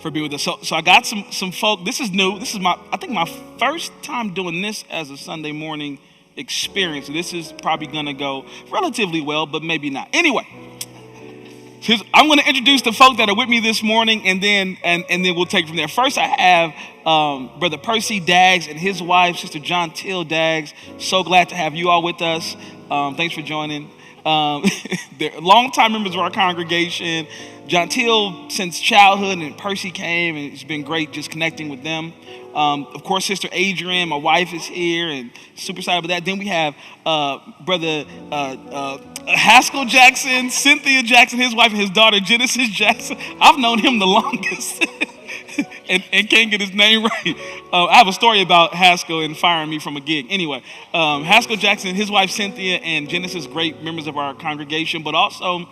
for being with us. So I got some folk. This is new. This is I think my first time doing this as a Sunday morning experience. This is probably gonna go relatively well, but maybe not. Anyway, I'm going to introduce the folk that are with me this morning, and then we'll take from there. First, I have Brother Percy Daggs and his wife, Sister John Till Daggs. So glad to have you all with us. Thanks for joining. They're longtime members of our congregation. John Till since childhood, and Percy came, and it's been great just connecting with them. Of course, Sister Adrian, my wife, is here, and super excited about that. Then we have Brother Haskell Jackson, Cynthia Jackson, his wife, and his daughter, Genesis Jackson. I've known him the longest and can't get his name right. I have a story about Haskell and firing me from a gig. Anyway, Haskell Jackson, his wife, Cynthia, and Genesis, great members of our congregation, but also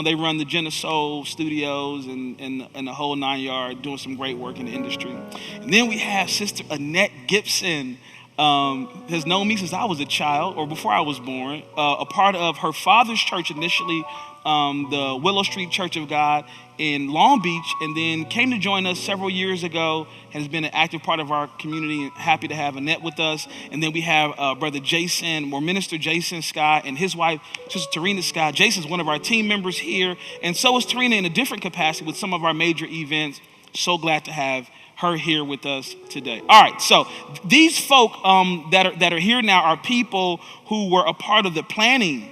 they run the Genesoul Studios and the whole 9 yard, doing some great work in the industry. And then we have Sister Annette Gibson, has known me since I was a child, or before I was born, a part of her father's church initially, the Willow Street Church of God in Long Beach, and then came to join us several years ago, has been an active part of our community, and happy to have Annette with us. And then we have Brother Jason, or Minister Jason Scott, and his wife, Sister Tarina Scott. Jason's one of our team members here, and so is Tarina in a different capacity with some of our major events. So glad to have her here with us today. All right, so these folk that are here now are people who were a part of the planning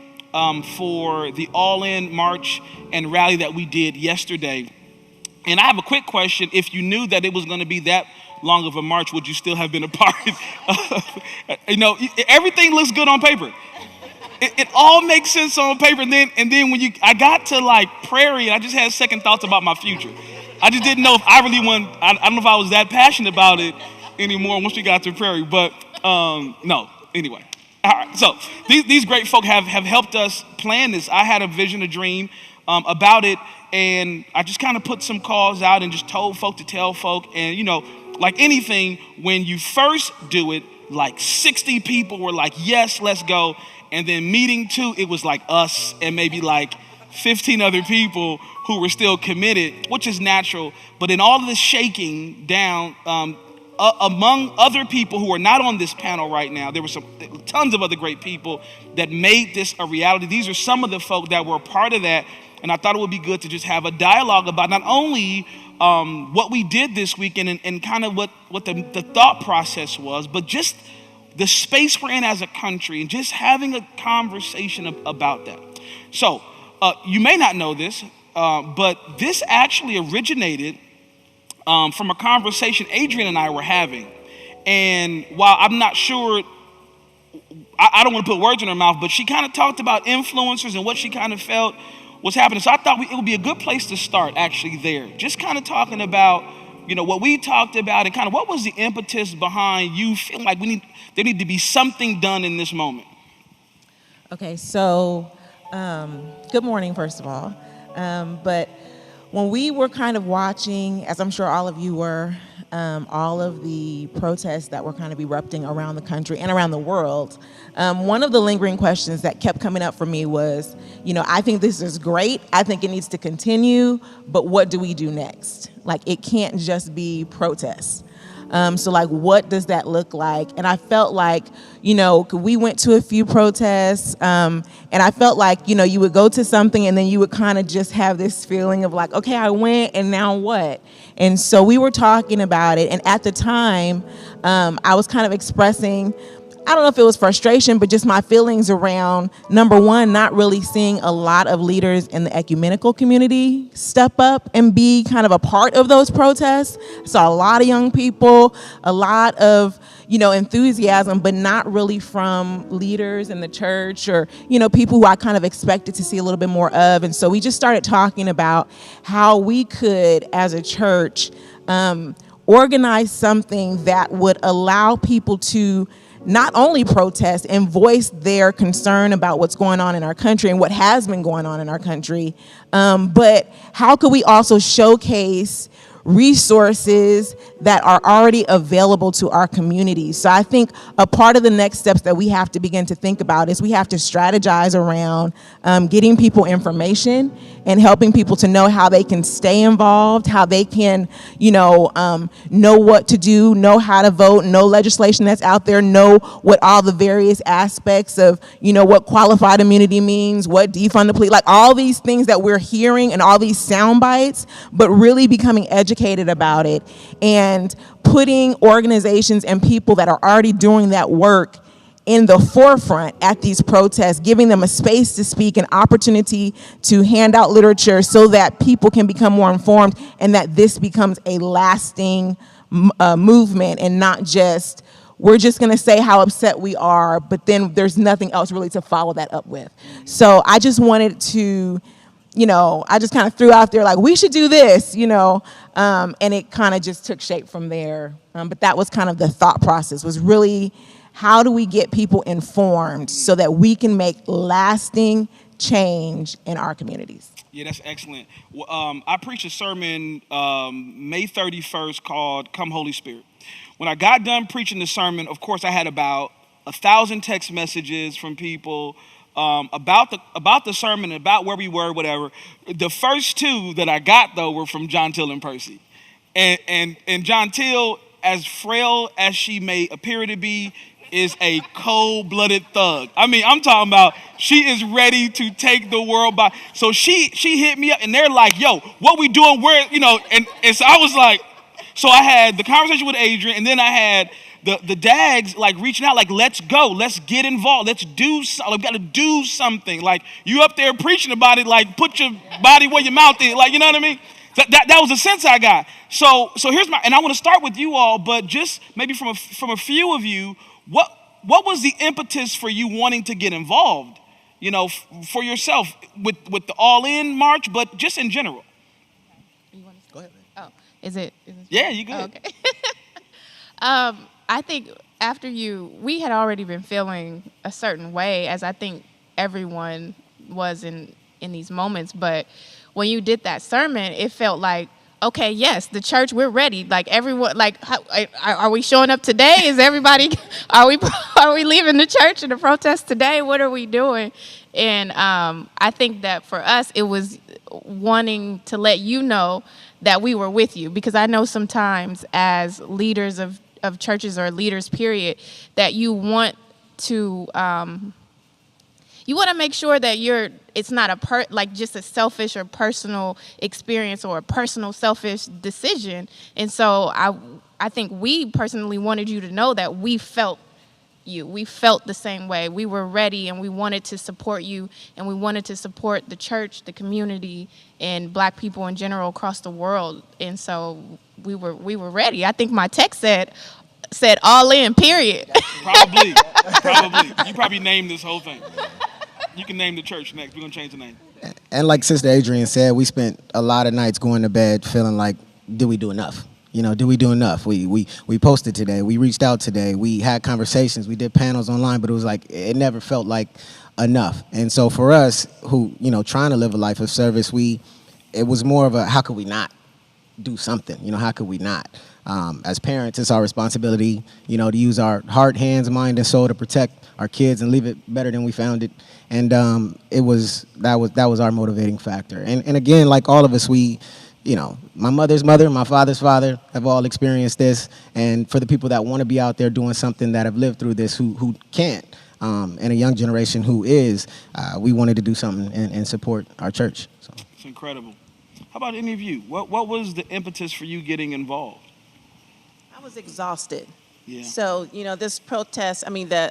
for the All-In March and rally that we did yesterday. And I have a quick question. If you knew that it was going to be that long of a march, would you still have been a part of, everything looks good on paper. It all makes sense on paper. And then I got to like Prairie, and I just had second thoughts about my future. I just didn't know if I really I don't know if I was that passionate about it anymore once we got to Prairie, but no, anyway. All right, so these great folk have helped us plan this. I had a vision, a dream about it, and I just kind of put some calls out and just told folk to tell folk. And, like anything, when you first do it, like 60 people were like, yes, let's go. And then meeting two, it was like us and maybe like 15 other people who were still committed, which is natural. But in all of the shaking down, among other people who are not on this panel right now, there were tons of other great people that made this a reality. These are some of the folk that were a part of that. And I thought it would be good to just have a dialogue about not only what we did this weekend and kind of what the thought process was, but just the space we're in as a country and just having a conversation about that. So you may not know this, but this actually originated from a conversation Adrian and I were having. And while I'm not sure, I don't want to put words in her mouth, but she kind of talked about influencers and what she kind of felt was happening. So I thought it would be a good place to start actually there. Just kind of talking about, what we talked about and kind of what was the impetus behind you feeling like there need to be something done in this moment. Okay, so good morning, first of all. But when we were kind of watching, as I'm sure all of you were, all of the protests that were kind of erupting around the country and around the world, one of the lingering questions that kept coming up for me was, I think this is great. I think it needs to continue, but what do we do next? Like, it can't just be protests. So like, what does that look like? And I felt like, we went to a few protests, and I felt like, you would go to something and then you would kind of just have this feeling of like, okay, I went and now what? And so we were talking about it. And at the time, I was kind of expressing, I don't know if it was frustration, but just my feelings around, number one, not really seeing a lot of leaders in the ecumenical community step up and be kind of a part of those protests. Saw a lot of young people, a lot of, enthusiasm, but not really from leaders in the church or, people who I kind of expected to see a little bit more of. And so we just started talking about how we could, as a church, organize something that would allow people to not only protest and voice their concern about what's going on in our country and what has been going on in our country, but how could we also showcase resources that are already available to our communities. So I think a part of the next steps that we have to begin to think about is we have to strategize around getting people information and helping people to know how they can stay involved, how they can, know what to do, know how to vote, know legislation that's out there, know what all the various aspects of, what qualified immunity means, what defund the police, like all these things that we're hearing and all these sound bites, but really becoming educated about it and putting organizations and people that are already doing that work in the forefront at these protests, giving them a space to speak, an opportunity to hand out literature so that people can become more informed and that this becomes a lasting movement and not just, we're just gonna say how upset we are, but then there's nothing else really to follow that up with. So I just wanted to, I just kind of threw out there like, we should do this, and it kind of just took shape from there. But that was kind of the thought process, was really, how do we get people informed so that we can make lasting change in our communities? Yeah, that's excellent. Well, I preached a sermon May 31st called Come Holy Spirit. When I got done preaching the sermon, of course, I had about 1,000 text messages from people about the sermon, about where we were, whatever. The first two that I got, though, were from John Till and Percy. And John Till, as frail as she may appear to be, is a cold-blooded thug. I mean, I'm talking about she is ready to take the world by. So she hit me up, and they're like, yo, what we doing, where, and so I was like, so I had the conversation with Adrian, and then I had the dads like reaching out, like, let's go, let's get involved, let's do something, we got to do something. Like, you up there preaching about it, like, put your body where your mouth is, like, you know what I mean? That was the sense I got. So here's and I want to start with you all, but just maybe from a few of you, what was the impetus for you wanting to get involved, for yourself with the All In March, but just in general? Go ahead. Oh, is it? Yeah, you good. Oh, okay. I think after we had already been feeling a certain way, as I think everyone was in these moments. But when you did that sermon, it felt like, okay, yes, the church, we're ready. Like everyone, like, are we showing up today? Is everybody, are we leaving the church in the protest today? What are we doing? And I think that for us, it was wanting to let you know that we were with you, because I know sometimes as leaders of churches or leaders, period, that you want to make sure that it's not like just a selfish or personal experience or a personal selfish decision. And so I think we personally wanted you to know that we felt you. We felt the same way. We were ready, and we wanted to support you, and we wanted to support the church, the community, and Black people in general across the world. And so we were ready. I think my text said all in, period. Probably. You probably named this whole thing. You can name the church next. We're going to change the name. And like Sister Adrian said, we spent a lot of nights going to bed feeling like, did we do enough? Did we do enough? We posted today. We reached out today. We had conversations. We did panels online, but it was like, it never felt like enough. And so for us who, trying to live a life of service, it was more of a, how could we not do something? How could we not? As parents, it's our responsibility, to use our heart, hands, mind, and soul to protect our kids and leave it better than we found it. And that was our motivating factor. And again, like all of us, my mother's mother, my father's father have all experienced this. And for the people that want to be out there doing something, that have lived through this, who can't, and a young generation who is, we wanted to do something and support our church. So. It's incredible. How about any of you? What was the impetus for you getting involved? I was exhausted. Yeah. So, this protest,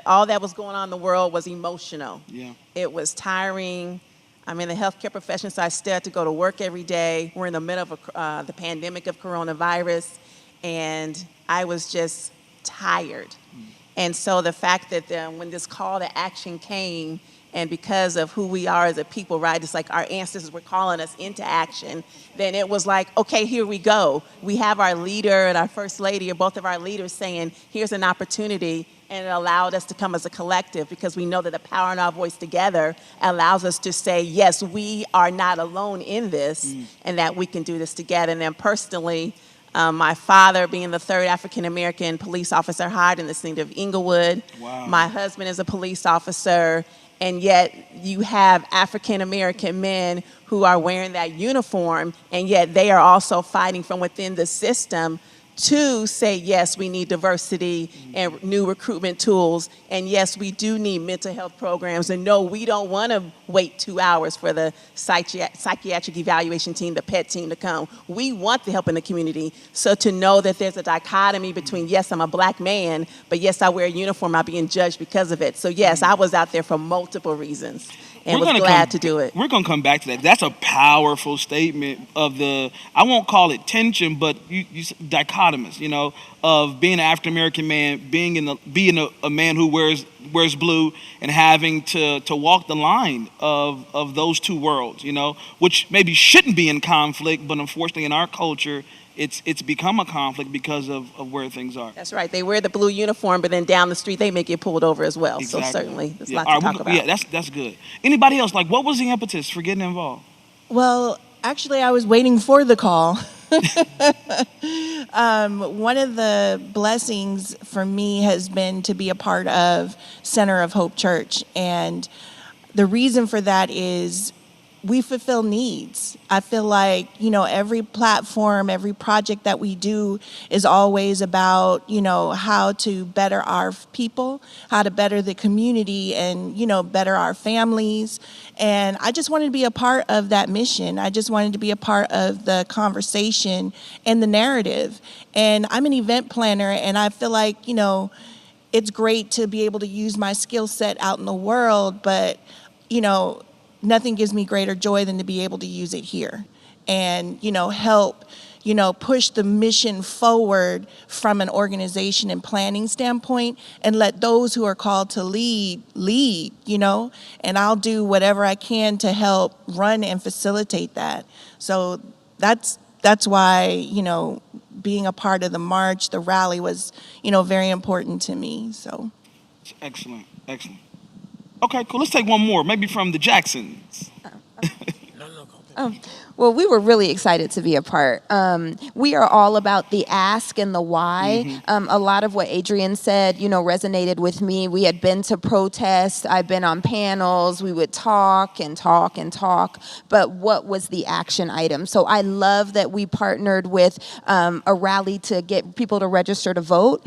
all that was going on in the world was emotional. Yeah. It was tiring. I'm in the healthcare profession, so I still had to go to work every day. We're in the middle of the pandemic of coronavirus, and I was just tired. And so the fact that when this call to action came, and because of who we are as a people, right, it's like our ancestors were calling us into action, then it was like, okay, here we go. We have our leader and our first lady, or both of our leaders, saying, here's an opportunity And it allowed us to come as a collective because we know that the power in our voice together allows us to say, yes, we are not alone in this and that we can do this together. And then personally, my father being the third African-American police officer hired in the city of Inglewood. Wow. My husband is a police officer. And yet you have African-American men who are wearing that uniform, and yet they are also fighting from within the system to say, yes, we need diversity and new recruitment tools. And yes, we do need mental health programs. And no, we don't want to wait 2 hours for the psychiatric evaluation team, the PET team to come. We want the help in the community. So to know that there's a dichotomy between, yes, I'm a black man, but yes, I wear a uniform, I'm being judged because of it. So yes, I was out there for multiple reasons. And was glad to do it. We're going to come back to that. That's a powerful statement of the, I won't call it tension, but you dichotomous, of being an African-American man, being a man who wears blue and having to walk the line of those two worlds, which maybe shouldn't be in conflict, but unfortunately in our culture, it's become a conflict because of where things are. That's right. They wear the blue uniform, but then down the street they may get pulled over as well. Exactly. So certainly, there's a lot to talk about. Yeah, that's good. Anybody else? What was the impetus for getting involved? Well, actually, I was waiting for the call. One of the blessings for me has been to be a part of Center of Hope Church, and the reason for that is we fulfill needs. I feel like, every platform, every project that we do is always about, how to better our people, how to better the community and, better our families. And I just wanted to be a part of that mission. I just wanted to be a part of the conversation and the narrative. And I'm an event planner, and I feel like, it's great to be able to use my skill set out in the world, but, nothing gives me greater joy than to be able to use it here and, help, push the mission forward from an organization and planning standpoint and let those who are called to lead, and I'll do whatever I can to help run and facilitate that. So that's why, being a part of the march, the rally was, very important to me, so. Excellent. Okay, cool. Let's take one more, maybe from the Jacksons. Well, we were really excited to be a part. We are all about the ask and the why. A lot of what Adrian said, resonated with me. We had been to protests. I've been on panels. We would talk and talk and talk. But what was the action item? So I love that we partnered with a rally to get people to register to vote,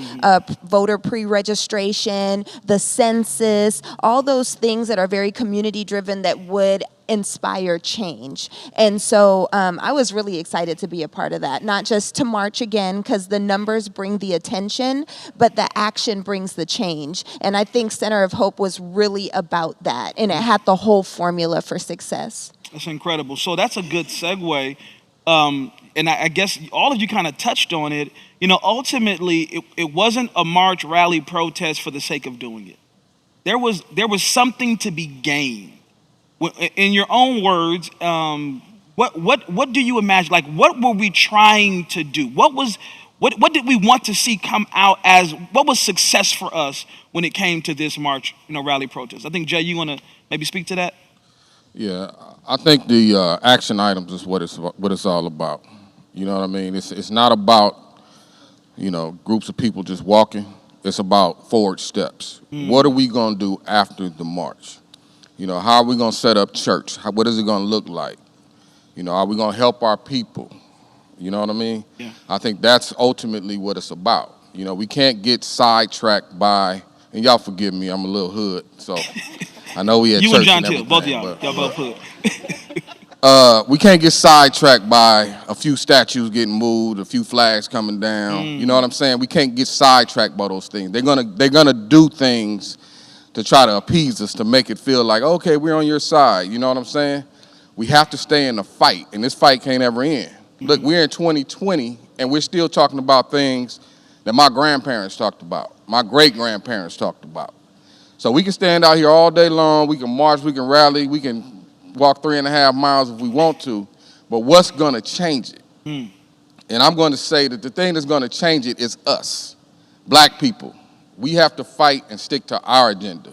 voter pre-registration, the census, all those things that are very community-driven that would inspire change. And so I was really excited to be a part of that, not just to march again, because the numbers bring the attention, but the action brings the change. And I think Center of Hope was really about that, and it had the whole formula for success. That's incredible. So that's a good segue. And I guess all of you kind of touched on it. Ultimately, it wasn't a march, rally, protest for the sake of doing it. There was something to be gained. In your own words, what do you imagine? What were we trying to do? What did we want to see come out as? What was success for us when it came to this march, rally, protest? I think Jay, you want to maybe speak to that? Yeah, I think the action items is what it's all about. You know what I mean? It's not about groups of people just walking. It's about forward steps. What are we gonna do after the march? How are we going to set up church? What is it going to look like? Are we going to help our people? You know what I mean? Yeah. I think that's ultimately what it's about. We can't get sidetracked by, and y'all forgive me, I'm a little hood, so I know we had you church and John and Till, everything. both of y'all both hood. We can't get sidetracked by a few statues getting moved, a few flags coming down. You know what I'm saying? We can't get sidetracked by those things. They're gonna do things to try to appease us, to make it feel like, okay, we're on your side. You know what I'm saying? We have to stay in the fight, and this fight can't ever end. Look, we're in 2020, and we're still talking about things that my grandparents talked about, my great-grandparents talked about. So we can stand out here all day long, we can march, we can rally, we can walk 3.5 miles if we want to, but what's gonna change it? And I'm gonna say that the thing that's gonna change it is us, black people, We have to fight and stick to our agenda.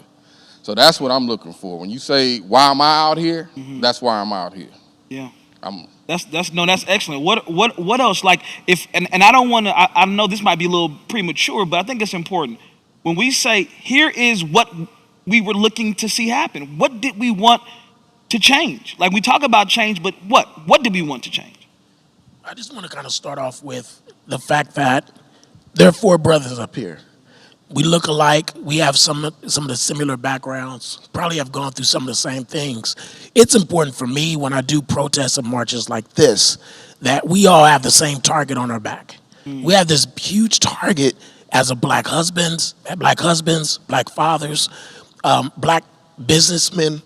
So that's what I'm looking for. When you say, why am I out here? That's why I'm out here. Yeah. I'm That's excellent. What else? Like if and I don't want to. I know this might be a little premature, but I think it's important. When we say here is what we were looking to see happen, what did we want to change? Like we talk about change, but what did we want to change? I just want to kind of start off with the fact that there are 4 brothers up here. We look alike. We have some of the similar backgrounds, probably have gone through some of the same things. It's important for me when I do protests and marches like this that we all have the same target on our back. We have this huge target as a black husbands, black fathers, black businessmen.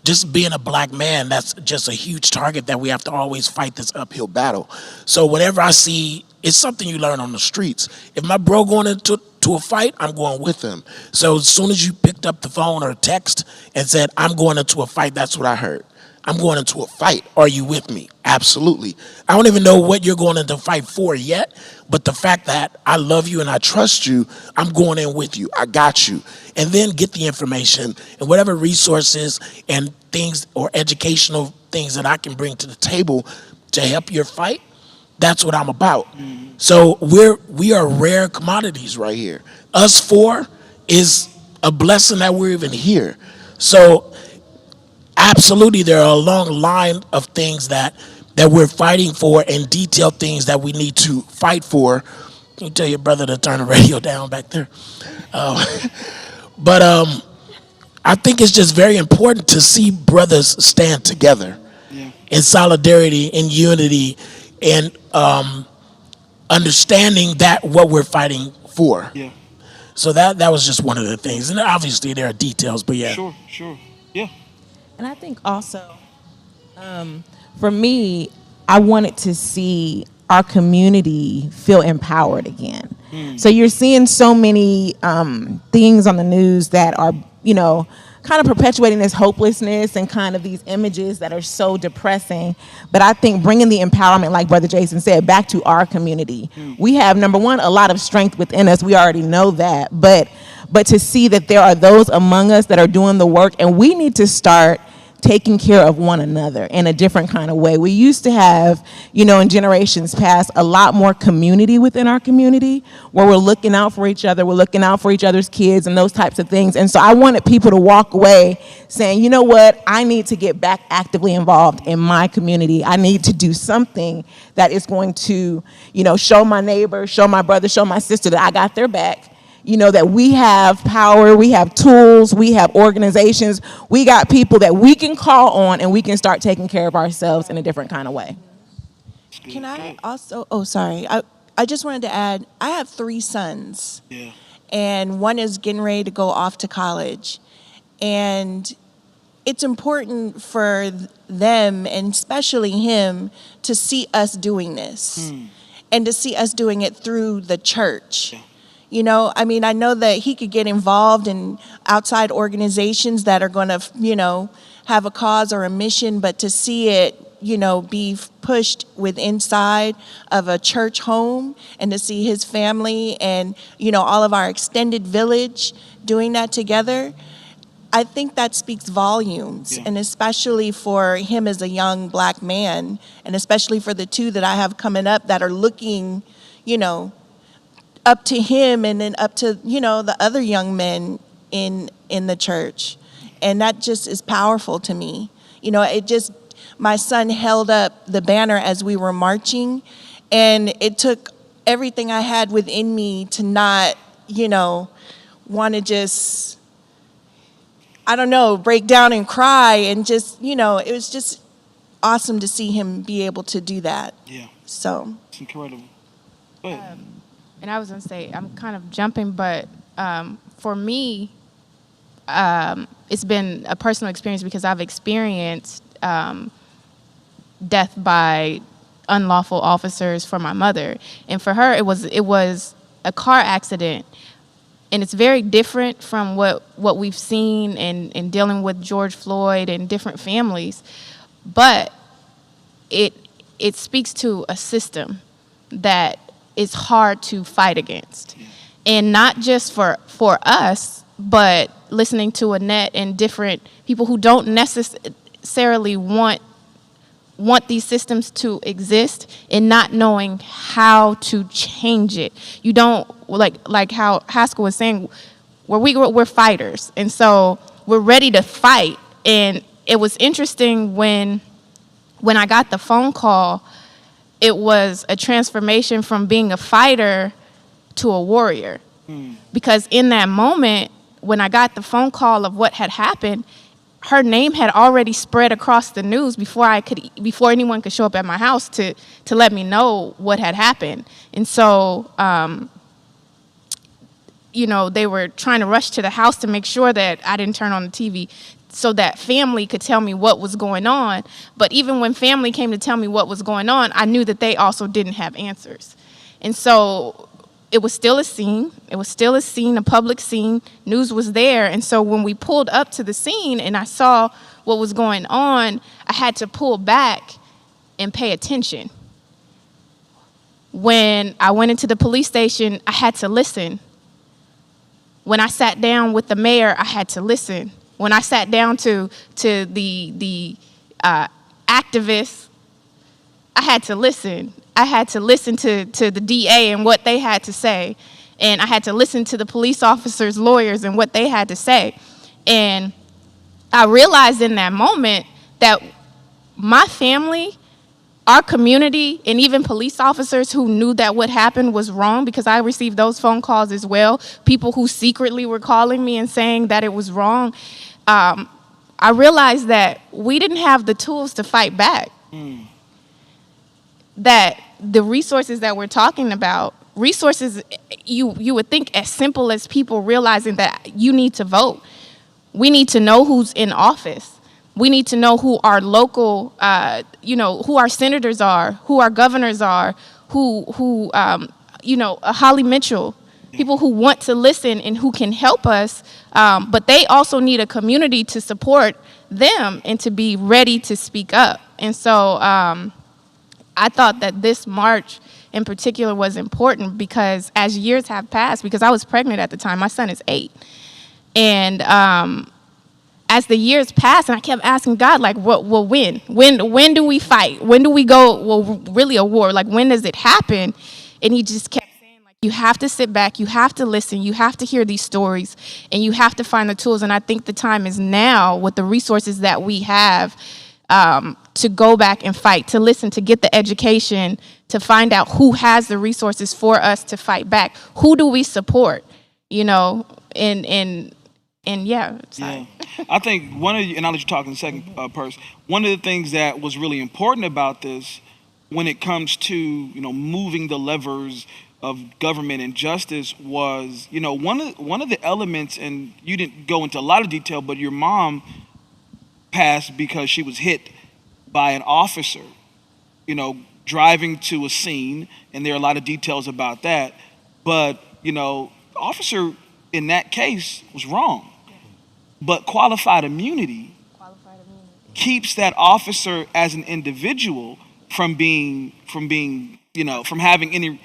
Just being a black man, that's just a huge target that we have to always fight this uphill battle. So whenever I see, it's something you learn on the streets. If my bro going into a fight, I'm going with him. So as soon as you picked up the phone or text and said, I'm going into a fight, that's what I heard. I'm going into a fight. Are you with me? Absolutely. I don't even know what you're going into a fight for yet, but the fact that I love you and I trust you, I'm going in with you. I got you. And then get the information and whatever resources and things or educational things that I can bring to the table to help your fight. That's what I'm about. So we are rare commodities right here. Us 4 is a blessing that we're even here. So absolutely, there are a long line of things that we're fighting for and detailed things that we need to fight for. Can you tell your brother to turn the radio down back there? But I think it's just very important to see brothers stand together in solidarity, in unity, and understanding that what we're fighting for. Yeah. So that was just one of the things. And obviously there are details, but yeah. Sure. Yeah. And I think also, for me, I wanted to see our community feel empowered again. So you're seeing so many things on the news that are, kind of perpetuating this hopelessness and kind of these images that are so depressing. But I think bringing the empowerment, like Brother Jason said, back to our community. We have, number one, a lot of strength within us. We already know that. But to see that there are those among us that are doing the work, and we need to start taking care of one another in a different kind of way. We used to have, in generations past, a lot more community within our community where we're looking out for each other, we're looking out for each other's kids and those types of things. And so I wanted people to walk away saying, you know what, I need to get back actively involved in my community. I need to do something that is going to, show my neighbor, show my brother, show my sister that I got their back. That we have power, we have tools, we have organizations, we got people that we can call on and we can start taking care of ourselves in a different kind of way. Can I also, sorry. I just wanted to add, I have 3 sons. Yeah. And one is getting ready to go off to college. And it's important for them, and especially him, to see us doing this. And to see us doing it through the church. Yeah. I know that he could get involved in outside organizations that are going to, have a cause or a mission, but to see it, be pushed with inside of a church home and to see his family and, all of our extended village doing that together, I think that speaks volumes. Yeah. And especially for him as a young black man, and especially for the 2 that I have coming up that are looking, up to him and then up to, the other young men in the church. And that just is powerful to me. My son held up the banner as we were marching, and it took everything I had within me to not, want to just, break down and cry and just, it was just awesome to see him be able to do that. Yeah. So. It's incredible. Go ahead. And I was going to say, I'm kind of jumping, but for me, it's been a personal experience because I've experienced death by unlawful officers for my mother. And for her, it was a car accident. And it's very different from what we've seen in dealing with George Floyd and different families. But it speaks to a system that is hard to fight against. And not just for us, but listening to Annette and different people who don't necessarily want these systems to exist, and not knowing how to change it. You don't, like how Haskell was saying, we're fighters, and so we're ready to fight. And it was interesting when I got the phone call, it was a transformation from being a fighter to a warrior. Because in that moment, when I got the phone call of what had happened, her name had already spread across the news before anyone could show up at my house to let me know what had happened. And so, they were trying to rush to the house to make sure that I didn't turn on the TV so that family could tell me what was going on. But even when family came to tell me what was going on, I knew that they also didn't have answers. And so it was still a scene. It was still a scene, a public scene. News was there. And so when we pulled up to the scene and I saw what was going on, I had to pull back and pay attention. When I went into the police station, I had to listen. When I sat down with the mayor, I had to listen. When I sat down to the activists, I had to listen. I had to listen to the DA and what they had to say. And I had to listen to the police officers, lawyers, and what they had to say. And I realized in that moment that my family, our community, and even police officers who knew that what happened was wrong, because I received those phone calls as well, people who secretly were calling me and saying that it was wrong. I realized that we didn't have the tools to fight back. That the resources that we're talking about, resources you would think as simple as people realizing that you need to vote. We need to know who's in office. We need to know who our local, who our senators are, who our governors are, who Holly Mitchell, people who want to listen and who can help us, but they also need a community to support them and to be ready to speak up. And so I thought that this march in particular was important because as years have passed, because I was pregnant at the time, my son is 8. And as the years passed, and I kept asking God, like, when do we fight? When do we go, really a war? Like, when does it happen? And he just kept saying, like, you have to sit back, you have to listen, you have to hear these stories, and you have to find the tools. And I think the time is now with the resources that we have to go back and fight, to listen, to get the education, to find out who has the resources for us to fight back. Who do we support? And yeah, sorry. Yeah. I think and I'll let you talk in the second person. One of the things that was really important about this when it comes to, moving the levers of government and justice was, one of the elements, and you didn't go into a lot of detail, but your mom passed because she was hit by an officer, driving to a scene, and there are a lot of details about that. But, the officer in that case was wrong. But qualified immunity keeps that officer as an individual from having any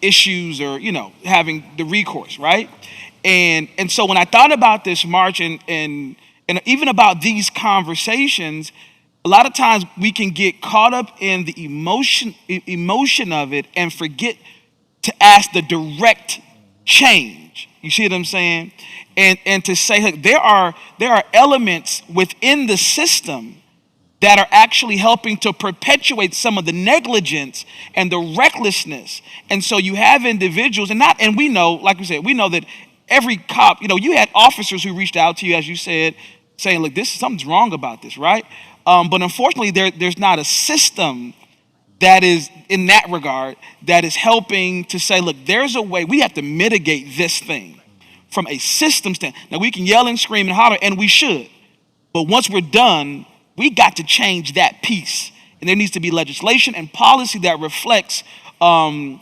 issues or, having the recourse, right? And so when I thought about this march and even about these conversations, a lot of times we can get caught up in the emotion of it and forget to ask the direct change. You see what I'm saying? And to say, look, there are elements within the system that are actually helping to perpetuate some of the negligence and the recklessness. And so you have individuals, and we know, like we said, we know that every cop, you had officers who reached out to you, as you said, saying, look, something's wrong about this, right? But unfortunately, there's not a system that is, in that regard, that is helping to say, look, there's a way, we have to mitigate this thing from a system standpoint. Now, we can yell and scream and holler, and we should. But once we're done, we got to change that piece. And there needs to be legislation and policy that reflects the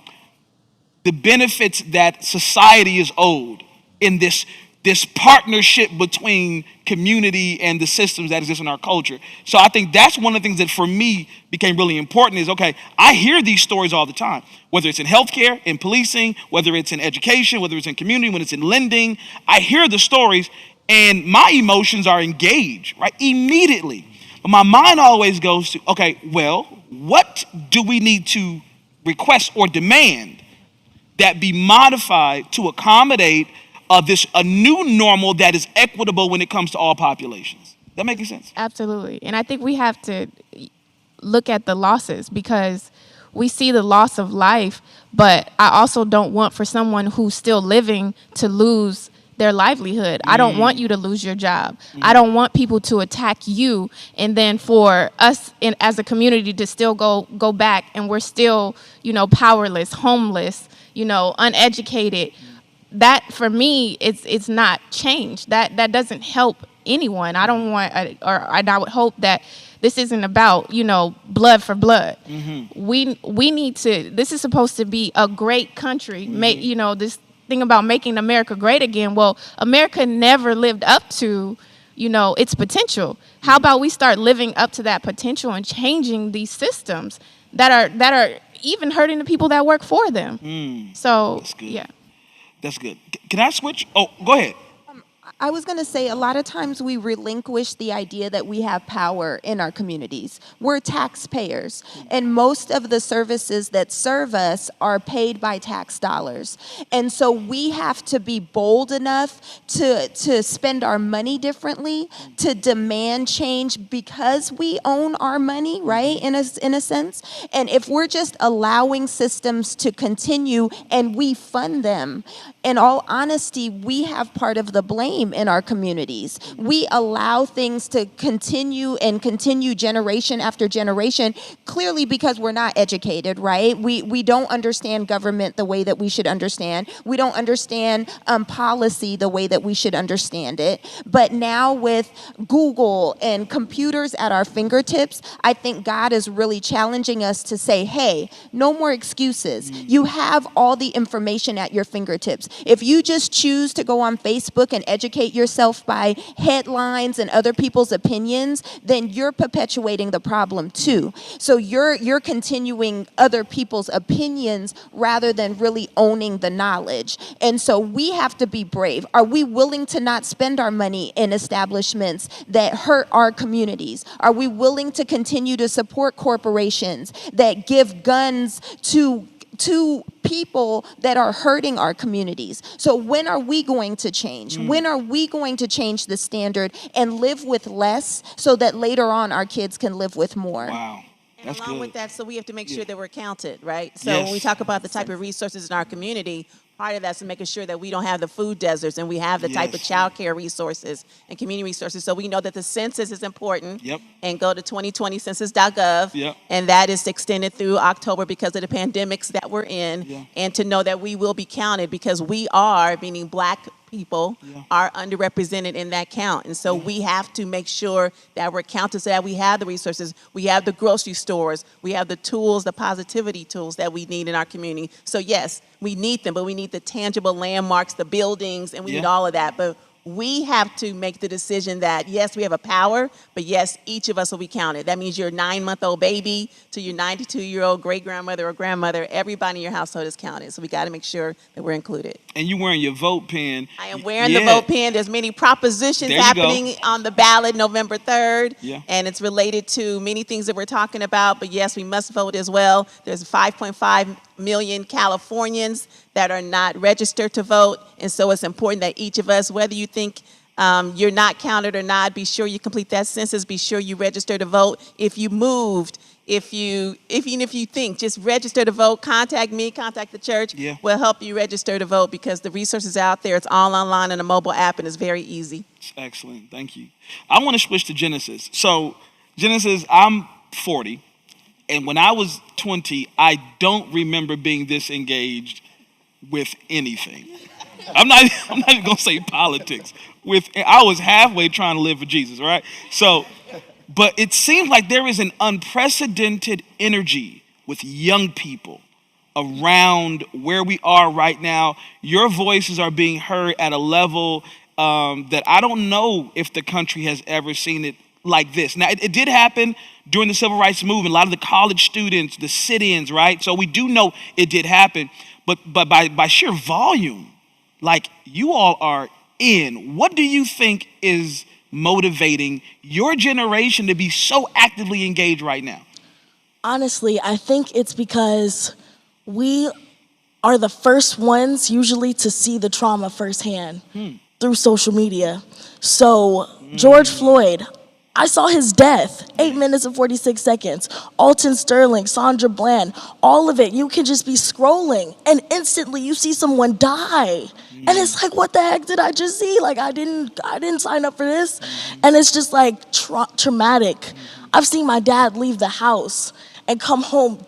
benefits that society is owed in this this partnership between community and the systems that exist in our culture. So I think that's one of the things that for me became really important is, okay, I hear these stories all the time, whether it's in healthcare, in policing, whether it's in education, whether it's in community, when it's in lending, I hear the stories and my emotions are engaged, right, immediately. But my mind always goes to, okay, well, what do we need to request or demand that be modified to accommodate a new normal that is equitable when it comes to all populations? That making sense? Absolutely. And I think we have to look at the losses because we see the loss of life, but I also don't want for someone who's still living to lose their livelihood. I don't want you to lose your job. I don't want people to attack you and then for us as a community to still go back and we're still, powerless, homeless, uneducated. That for me, it's not change. That doesn't help anyone. I don't want, I would hope that this isn't about blood for blood. We need to. This is supposed to be a great country. This thing about making America great again. Well, America never lived up to its potential. How about we start living up to that potential and changing these systems that are even hurting the people that work for them. So yeah. That's good. Can I switch? Oh, go ahead. I was going to say a lot of times we relinquish the idea that we have power in our communities. We're taxpayers, and most of the services that serve us are paid by tax dollars. And so we have to be bold enough to spend our money differently, to demand change because we own our money, right, in a sense. And if we're just allowing systems to continue and we fund them, in all honesty, we have part of the blame in our communities. We allow things to continue generation after generation, clearly because we're not educated, right? We don't understand government the way that we should understand. We don't understand policy the way that we should understand it. But now with Google and computers at our fingertips, I think God is really challenging us to say, hey, no more excuses. You have all the information at your fingertips. If you just choose to go on Facebook and educate yourself by headlines and other people's opinions, then you're perpetuating the problem too. So you're continuing other people's opinions rather than really owning the knowledge. And so we have to be brave. Are we willing to not spend our money in establishments that hurt our communities? Are we willing to continue to support corporations that give guns to people that are hurting our communities? So when are we going to change? When are we going to change the standard and live with less so that later on our kids can live with more? Wow. And along with that, so we have to make sure that we're counted, right? So Yes. when we talk about the type of resources in our community, part of that's to making sure that we don't have the food deserts and we have the type of Yes. child care resources and community resources. So we know that the census is important. Yep. And go to 2020 census.gov. Yep. And that is extended through October because of the pandemics that we're in. Yeah. And to know that we will be counted because we are, meaning Black people, are underrepresented in that count. And so we have to make sure that we're counted so that we have the resources, we have the grocery stores, we have the tools, the positivity tools that we need in our community. So yes, we need them, but we need the tangible landmarks, the buildings, and we need all of that. But we have to make the decision that, yes, we have a power, but yes, each of us will be counted. That means your 9-month-old baby to your 92-year-old great-grandmother or grandmother, everybody in your household is counted. So we got to make sure that we're included. And you wearing your vote pen. I am wearing the vote pen. There's many propositions There you go. happening on the ballot November 3rd. Yeah. And it's related to many things that we're talking about. But yes, we must vote as well. There's 5.5 million Californians that are not registered to vote. And so it's important that each of us, whether you think you're not counted or not, be sure you complete that census. Be sure you register to vote. If you moved, even if you think, just register to vote, contact me, contact the church. Yeah. We'll help you register to vote because the resources out there, it's all online on a mobile app and it's very easy. Excellent. Thank you. I want to switch to Genesis. So Genesis, I'm 40. And when I was 20, I don't remember being this engaged with anything. I'm not even gonna say politics. I was halfway trying to live for Jesus, right? So, but it seems like there is an unprecedented energy with young people around where we are right now. Your voices are being heard at a level that I don't know if the country has ever seen it like this. Now, it did happen during the civil rights movement. A lot of the college students, the sit-ins, right? So we do know it did happen. But by sheer volume, like, you all are in. What do you think is motivating your generation to be so actively engaged right now? Honestly, I think it's because we are the first ones usually to see the trauma firsthand through social media. So George Floyd, I saw his death, 8 minutes and 46 seconds. Alton Sterling, Sandra Bland, all of it. You can just be scrolling and instantly you see someone die. And it's like, what the heck did I just see? Like, I didn't sign up for this. And it's just like traumatic. I've seen my dad leave the house and come home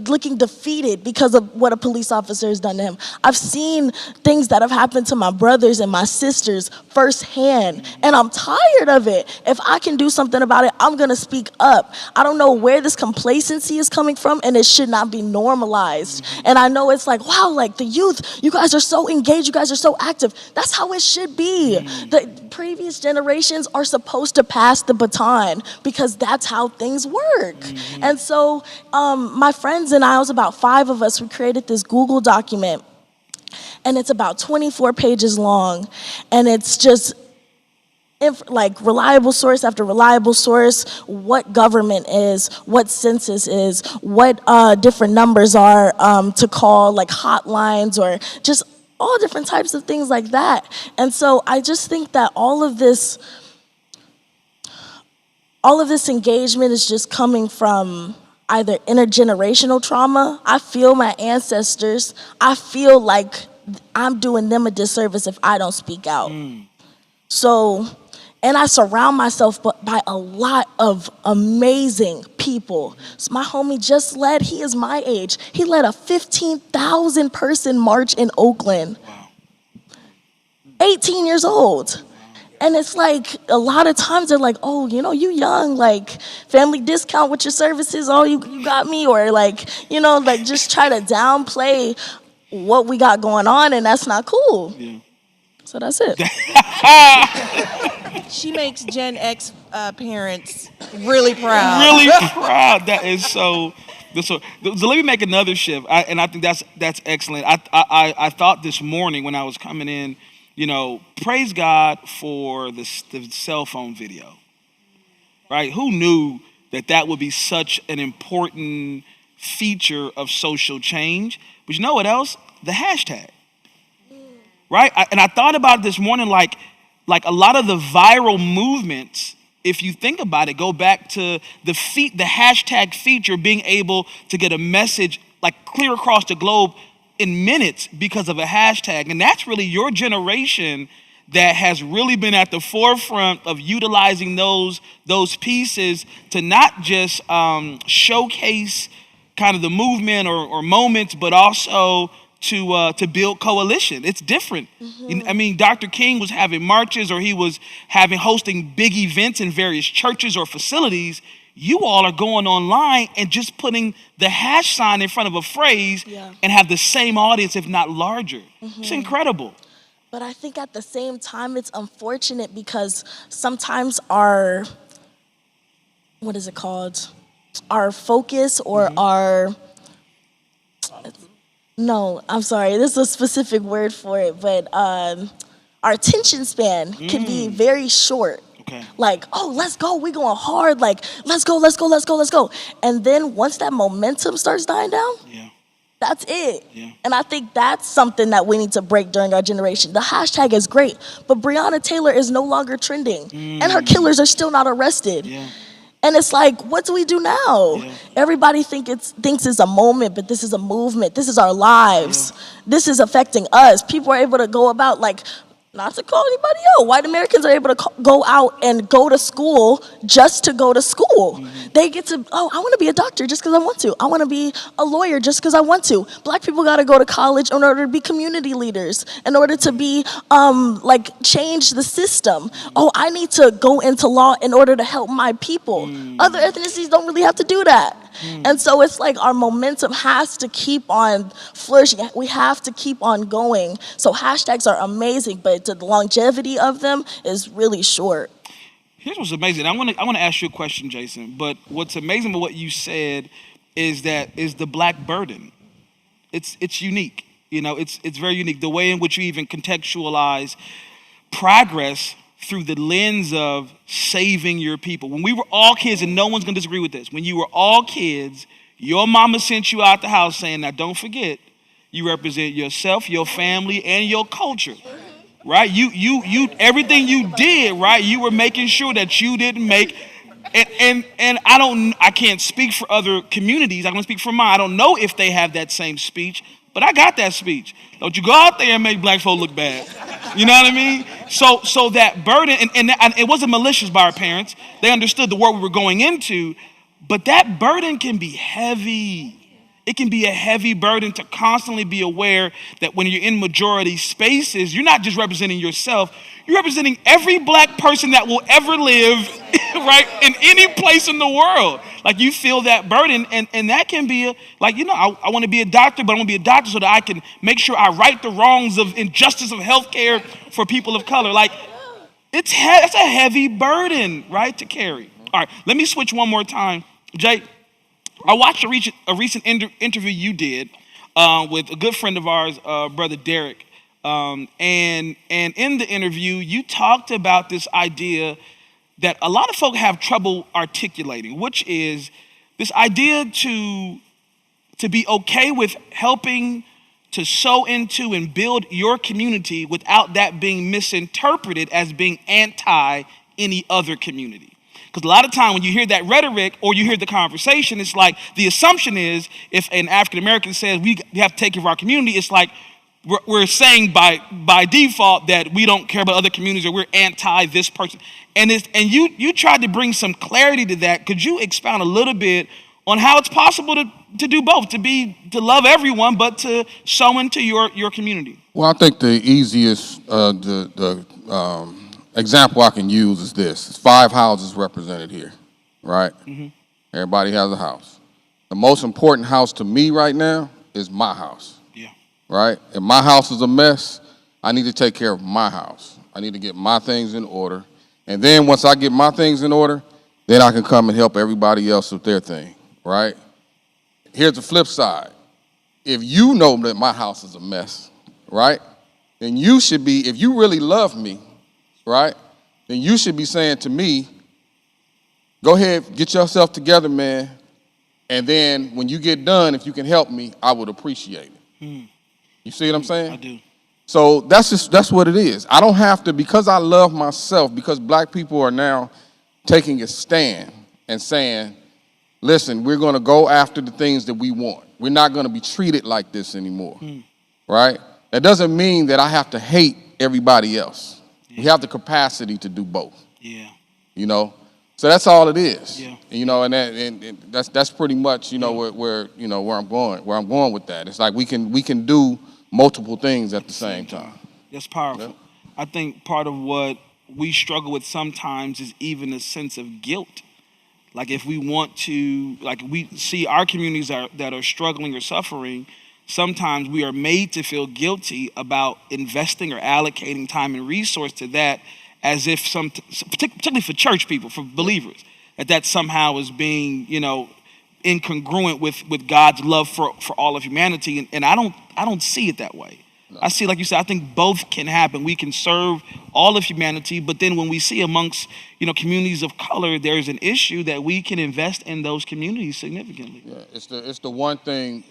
looking defeated because of what a police officer has done to him. I've seen things that have happened to my brothers and my sisters firsthand, and I'm tired of it. If I can do something about it, I'm gonna speak up. I don't know where this complacency is coming from, and it should not be normalized. And I know it's like, wow, like the youth, you guys are so engaged, you guys are so active. That's how it should be. The previous generations are supposed to pass the baton because that's how things work. And so my friends and I, was about 5 of us, we created this Google document, and it's about 24 pages long, and it's just like reliable source after reliable source, what government is, what census is, what different numbers are to call, like hotlines, or just all different types of things like that. And so I just think that all of this engagement is just coming from either intergenerational trauma. I feel my ancestors. I feel like I'm doing them a disservice if I don't speak out. So, and I surround myself by a lot of amazing people. So my homie just led, he is my age, he led a 15,000 person march in Oakland. 18 years old. And it's like, a lot of times they're like, oh, you know, you young, like, family discount with your services, oh, you got me, or like, you know, like, just try to downplay what we got going on, and that's not cool. Yeah. So that's it. She makes Gen X parents really proud. Really proud. That is so. So let me make another shift, and I think that's excellent. I thought this morning when I was coming in, you know, praise God for the cell phone video, right? Who knew that would be such an important feature of social change? But you know what else? The hashtag, right? And I thought about it this morning, like a lot of the viral movements, if you think about it, go back to the hashtag feature being able to get a message like clear across the globe in minutes because of a hashtag. And that's really your generation that has really been at the forefront of utilizing those pieces to not just showcase kind of the movement or moments, but also to build coalition. It's different. I mean, Dr. King was having marches, or he was hosting big events in various churches or facilities. You all are going online and just putting the hash sign in front of a phrase and have the same audience, if not larger. It's incredible. But I think at the same time, it's unfortunate because sometimes our, what is it called? Our focus or no, I'm sorry, there's a specific word for it, but our attention span can be very short. Okay. Like, oh, let's go, we going hard, like, let's go. And then once that momentum starts dying down, that's it. Yeah. And I think that's something that we need to break during our generation. The hashtag is great, but Breonna Taylor is no longer trending, and her killers are still not arrested. Yeah. And it's like, what do we do now? Yeah. Everybody thinks it's a moment, but this is a movement. This is our lives. Yeah. This is affecting us. People are able to go about, like, not to call anybody out, white Americans are able to go out and go to school just to go to school. They get to, oh, I want to be a doctor just because I want to. I want to be a lawyer just because I want to. Black people got to go to college in order to be community leaders, in order to be, change the system. Oh, I need to go into law in order to help my people. Other ethnicities don't really have to do that. And so it's like our momentum has to keep on flourishing. We have to keep on going. So hashtags are amazing, but the longevity of them is really short. Here's what's amazing. I want to ask you a question, Jason. But what's amazing about what you said is the black burden. It's unique. You know, it's very unique. The way in which you even contextualize progress through the lens of saving your people. When we were all kids, and no one's gonna disagree with this, when you were all kids, your mama sent you out the house saying, now don't forget, you represent yourself, your family, and your culture. Right? You everything you did, right? You were making sure that you didn't make and I can't speak for other communities. I can speak for mine. I don't know if they have that same speech, but I got that speech. Don't you go out there and make black folk look bad. You know what I mean? So that burden, and it wasn't malicious by our parents. They understood the world we were going into, but that burden can be heavy. It can be a heavy burden to constantly be aware that when you're in majority spaces, you're not just representing yourself, you're representing every black person that will ever live, right, in any place in the world. Like you feel that burden, and that can be I want to be a doctor, but I want to be a doctor so that I can make sure I right the wrongs of injustice of healthcare for people of color. Like it's a heavy burden, right, to carry. All right, let me switch one more time. Jay, I watched a recent interview you did with a good friend of ours, Brother Derek. And in the interview, you talked about this idea that a lot of folk have trouble articulating, which is this idea to be okay with helping to sow into and build your community without that being misinterpreted as being anti any other community. Because a lot of time when you hear that rhetoric or you hear the conversation, it's like the assumption is if an African American says we have to take care of our community, it's like we're saying by default that we don't care about other communities or we're anti this person. And you tried to bring some clarity to that. Could you expound a little bit on how it's possible to do both, to love everyone, but to sow into your community? Well, I think the easiest example I can use is this. It's 5 houses represented here, right? Mm-hmm. Everybody has a house. The most important house to me right now is my house. Yeah. Right? If my house is a mess, I need to take care of my house. I need to get my things in order. And then once I get my things in order, then I can come and help everybody else with their thing, right? Here's the flip side. If you know that my house is a mess, right, then you should be, if you really love me, right, then you should be saying to me, go ahead, get yourself together, man, and then when you get done, if you can help me, I would appreciate it. You see what I'm saying? I do. So that's what it is. I don't have to, because I love myself, because black people are now taking a stand and saying, listen, we're going to go after the things that we want. We're not going to be treated like this anymore, right? That doesn't mean that I have to hate everybody else. Yeah. We have the capacity to do both. Yeah. You know? So that's all it is. Yeah. You know, and that's pretty much, you know, where I'm going with that. It's like we can do multiple things at the same time. That's powerful. Yeah. I think part of what we struggle with sometimes is even a sense of guilt. Like if we want to, like we see our communities that are struggling or suffering, sometimes we are made to feel guilty about investing or allocating time and resource to that, as if particularly for church people, for believers, that somehow is being, incongruent with God's love for all of humanity. And I don't see it that way. No. I see, like you said, I think both can happen. We can serve all of humanity, but then when we see amongst, communities of color, there's an issue that we can invest in those communities significantly. Yeah, it's the one thing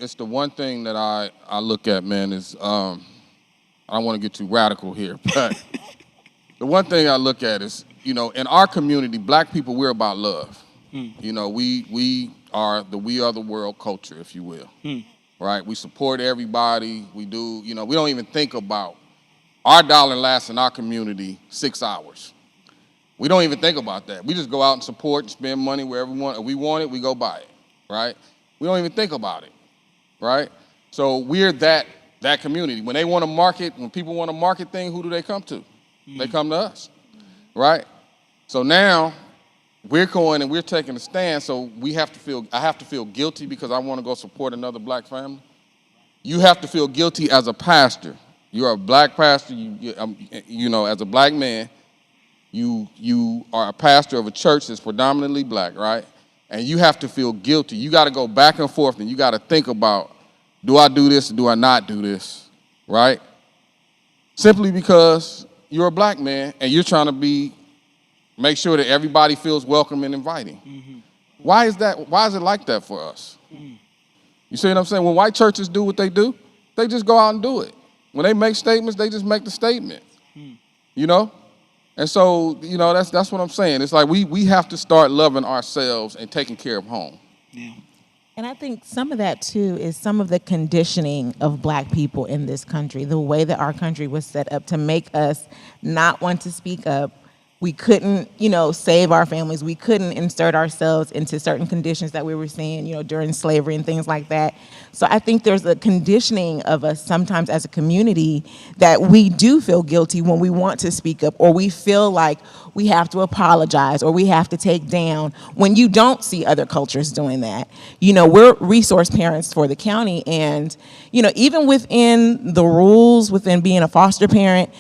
that I look at, man, is I don't want to get too radical here, but the one thing I look at is, in our community, black people, we're about love. We are the world culture, if you will. Right? We support everybody. We do, we don't even think about our dollar lasts in our community 6 hours. We don't even think about that. We just go out and support and spend money wherever we want. If we want it, we go buy it, right? We don't even think about it, right? So we're that community. When people want to market things, who do they come to? They come to us, right? So now, we're going and we're taking a stand, so I have to feel guilty because I want to go support another black family. You have to feel guilty as a pastor. You're a black pastor, as a black man, you are a pastor of a church that's predominantly black, right? And you have to feel guilty. You got to go back and forth, and you got to think about, do I do this or do I not do this, right? Simply because you're a black man and you're trying to make sure that everybody feels welcome and inviting. Mm-hmm. Why is that? Why is it like that for us? Mm-hmm. You see what I'm saying? When white churches do what they do, they just go out and do it. When they make statements, they just make the statement. Mm. And so, that's what I'm saying. It's like we have to start loving ourselves and taking care of home. Yeah. And I think some of that, too, is some of the conditioning of black people in this country, the way that our country was set up to make us not want to speak up. We couldn't, save our families. We couldn't insert ourselves into certain conditions that we were seeing, during slavery and things like that. So I think there's a conditioning of us sometimes as a community that we do feel guilty when we want to speak up, or we feel like we have to apologize or we have to take down when you don't see other cultures doing that. We're resource parents for the county, and, even within the rules, within being a foster parent,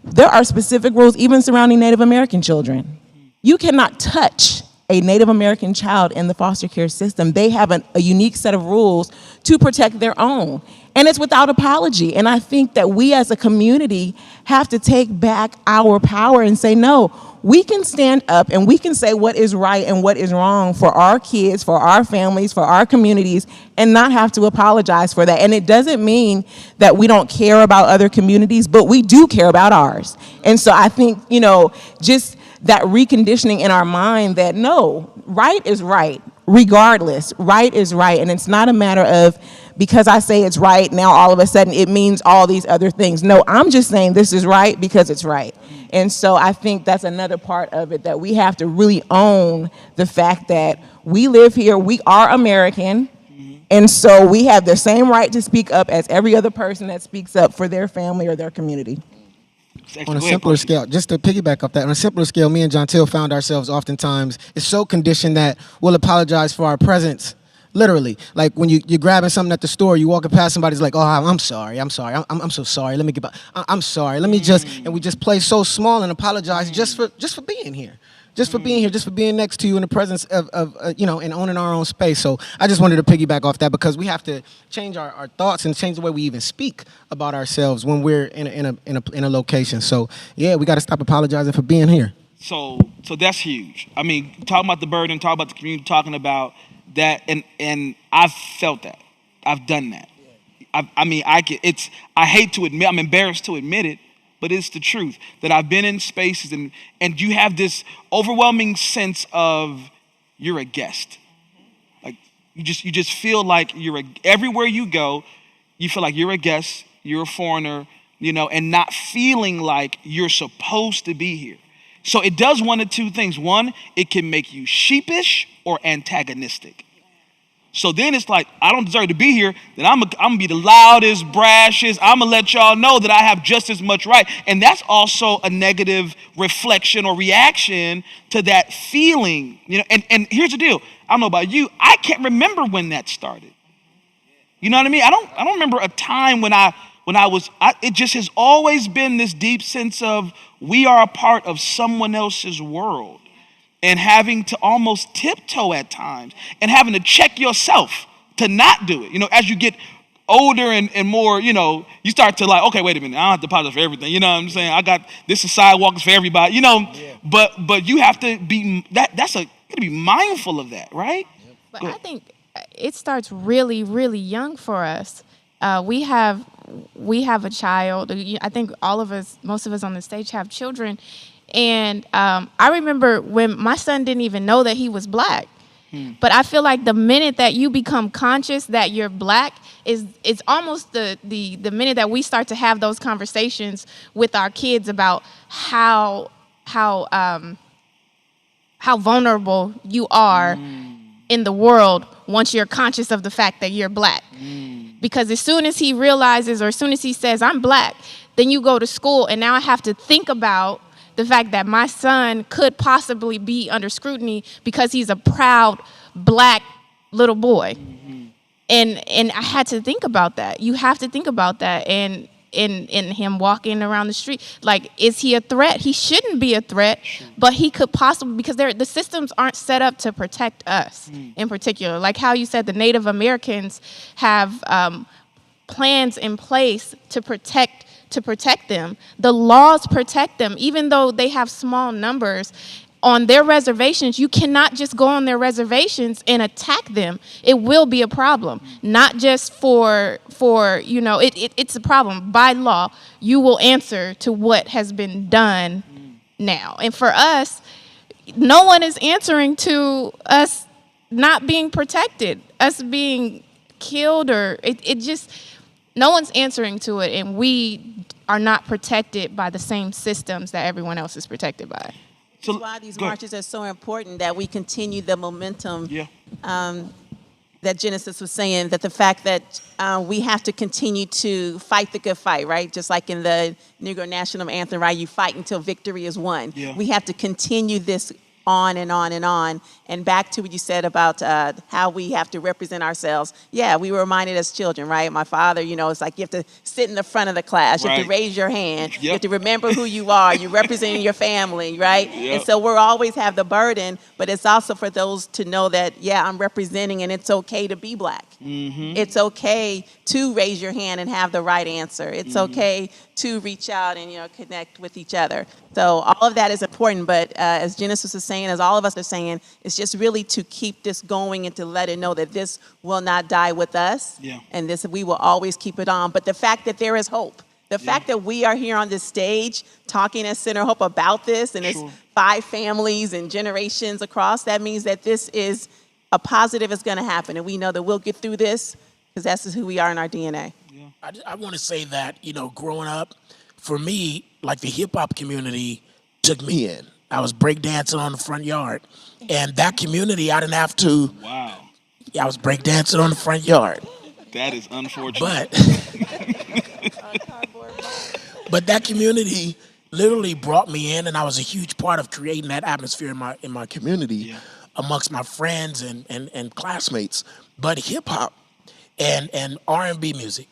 there are specific rules even surrounding Native American children. You cannot touch a Native American child in the foster care system. They have a unique set of rules to protect their own. And it's without apology. And I think that we as a community have to take back our power and say, no, we can stand up and we can say what is right and what is wrong for our kids, for our families, for our communities, and not have to apologize for that. And it doesn't mean that we don't care about other communities, but we do care about ours. And so I think, just that reconditioning in our mind that no, right is right, regardless, right is right. And it's not a matter of, because I say it's right, now all of a sudden it means all these other things. No, I'm just saying this is right because it's right. And so I think that's another part of it, that we have to really own the fact that we live here, we are American, and so we have the same right to speak up as every other person that speaks up for their family or their community. On a simpler scale, just to piggyback off that, on a simpler scale, me and John Till found ourselves oftentimes, it's so conditioned that we'll apologize for our presence. Literally, like when you're grabbing something at the store, you walking past somebody's like, oh, I'm sorry, I'm so sorry, let me get back, I'm sorry, let me just, and we just play so small and apologize just for being here. Just for being here, just for being next to you in the presence of and owning our own space. So I just wanted to piggyback off that, because we have to change our thoughts and change the way we even speak about ourselves when we're in a location. So yeah, we got to stop apologizing for being here. So that's huge. I mean, talking about the burden, talking about the community, talking about that, and I've felt that. I've done that. I hate to admit, I'm embarrassed to admit it, but it's the truth, that I've been in spaces and you have this overwhelming sense of you're a guest. Like you just feel like everywhere you go, you feel like you're a guest, you're a foreigner, and not feeling like you're supposed to be here. So it does one of two things. One, it can make you sheepish or antagonistic. So then it's like, I don't deserve to be here, then I'm gonna be the loudest, brashest, I'm gonna let y'all know that I have just as much right. And that's also a negative reflection or reaction to that feeling. And here's the deal, I don't know about you, I can't remember when that started. You know what I mean? I don't remember a time when it just has always been this deep sense of we are a part of someone else's world. And having to almost tiptoe at times and having to check yourself to not do it. As you get older and more, you start to like, okay, wait a minute, I don't have to apologize for everything. You know what I'm saying? I got this is sidewalks for everybody, Yeah. But you have to be you gotta be mindful of that, right? But I think it starts really, really young for us. We have a child. I think most of us on the stage have children. And I remember when my son didn't even know that he was black. But I feel like the minute that you become conscious that you're black it's almost the minute that we start to have those conversations with our kids about how vulnerable you are in the world once you're conscious of the fact that you're black. Because as soon as he realizes, or as soon as he says, I'm black, then you go to school and now I have to think about the fact that my son could possibly be under scrutiny because he's a proud black little boy. And I had to think about that. You have to think about that. And in him walking around the street, like, is he a threat? He shouldn't be a threat, but he could possibly, because the systems aren't set up to protect us in particular. Like how you said the Native Americans have plans in place to protect them. The laws protect them, even though they have small numbers. On their reservations, you cannot just go on their reservations and attack them. It will be a problem. Not just for it's a problem. By law, you will answer to what has been done now. And for us, no one is answering to us not being protected, us being killed, or it just, no one's answering to it, and we are not protected by the same systems that everyone else is protected by. That's why these marches are so important, that we continue the momentum that Genesis was saying, that the fact that we have to continue to fight the good fight, right? Just like in the Negro National Anthem, right? You fight until victory is won. Yeah. We have to continue this on and on and on. And back to what you said about how we have to represent ourselves. Yeah, we were reminded as children, right? My father, it's like you have to sit in the front of the class. You have to raise your hand. Yep. You have to remember who you are. You're representing your family, right? Yep. And so we'll always have the burden, but it's also for those to know that, I'm representing, and it's okay to be black. Mm-hmm. It's okay to raise your hand and have the right answer. It's okay to reach out and, connect with each other. So all of that is important, but as Genesis is saying, as all of us are saying, it's just really to keep this going and to let it know that this will not die with us, and this we will always keep it on. But the fact that there is hope, the fact that we are here on this stage talking at Center Hope about this, and it's 5 families and generations across, that means that this is a positive is going to happen, and we know that we'll get through this because that's who we are in our DNA. Yeah. I want to say that, growing up, for me, like the hip hop community took me in. I was breakdancing on the front yard. And that community, I didn't have to. Wow. Yeah, I was breakdancing on the front yard. That is unfortunate. But that community literally brought me in, and I was a huge part of creating that atmosphere in my community amongst my friends and classmates. But hip hop and R&B music,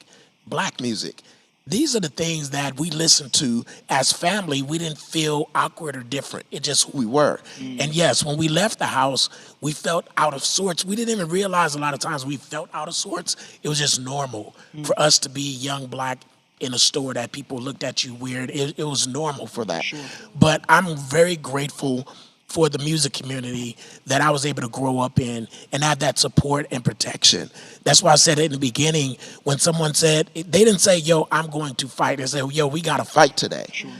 black music, these are the things that we listened to as family. We didn't feel awkward or different. It's just who we were. And yes, when we left the house, we felt out of sorts. We didn't even realize a lot of times we felt out of sorts. It was just normal for us to be young black in a store that people looked at you weird. It was normal for that. Sure. But I'm very grateful for the music community that I was able to grow up in and have that support and protection. That's why I said in the beginning, when someone said, they didn't say, yo, I'm going to fight. They said, yo, we got to fight today. Sure.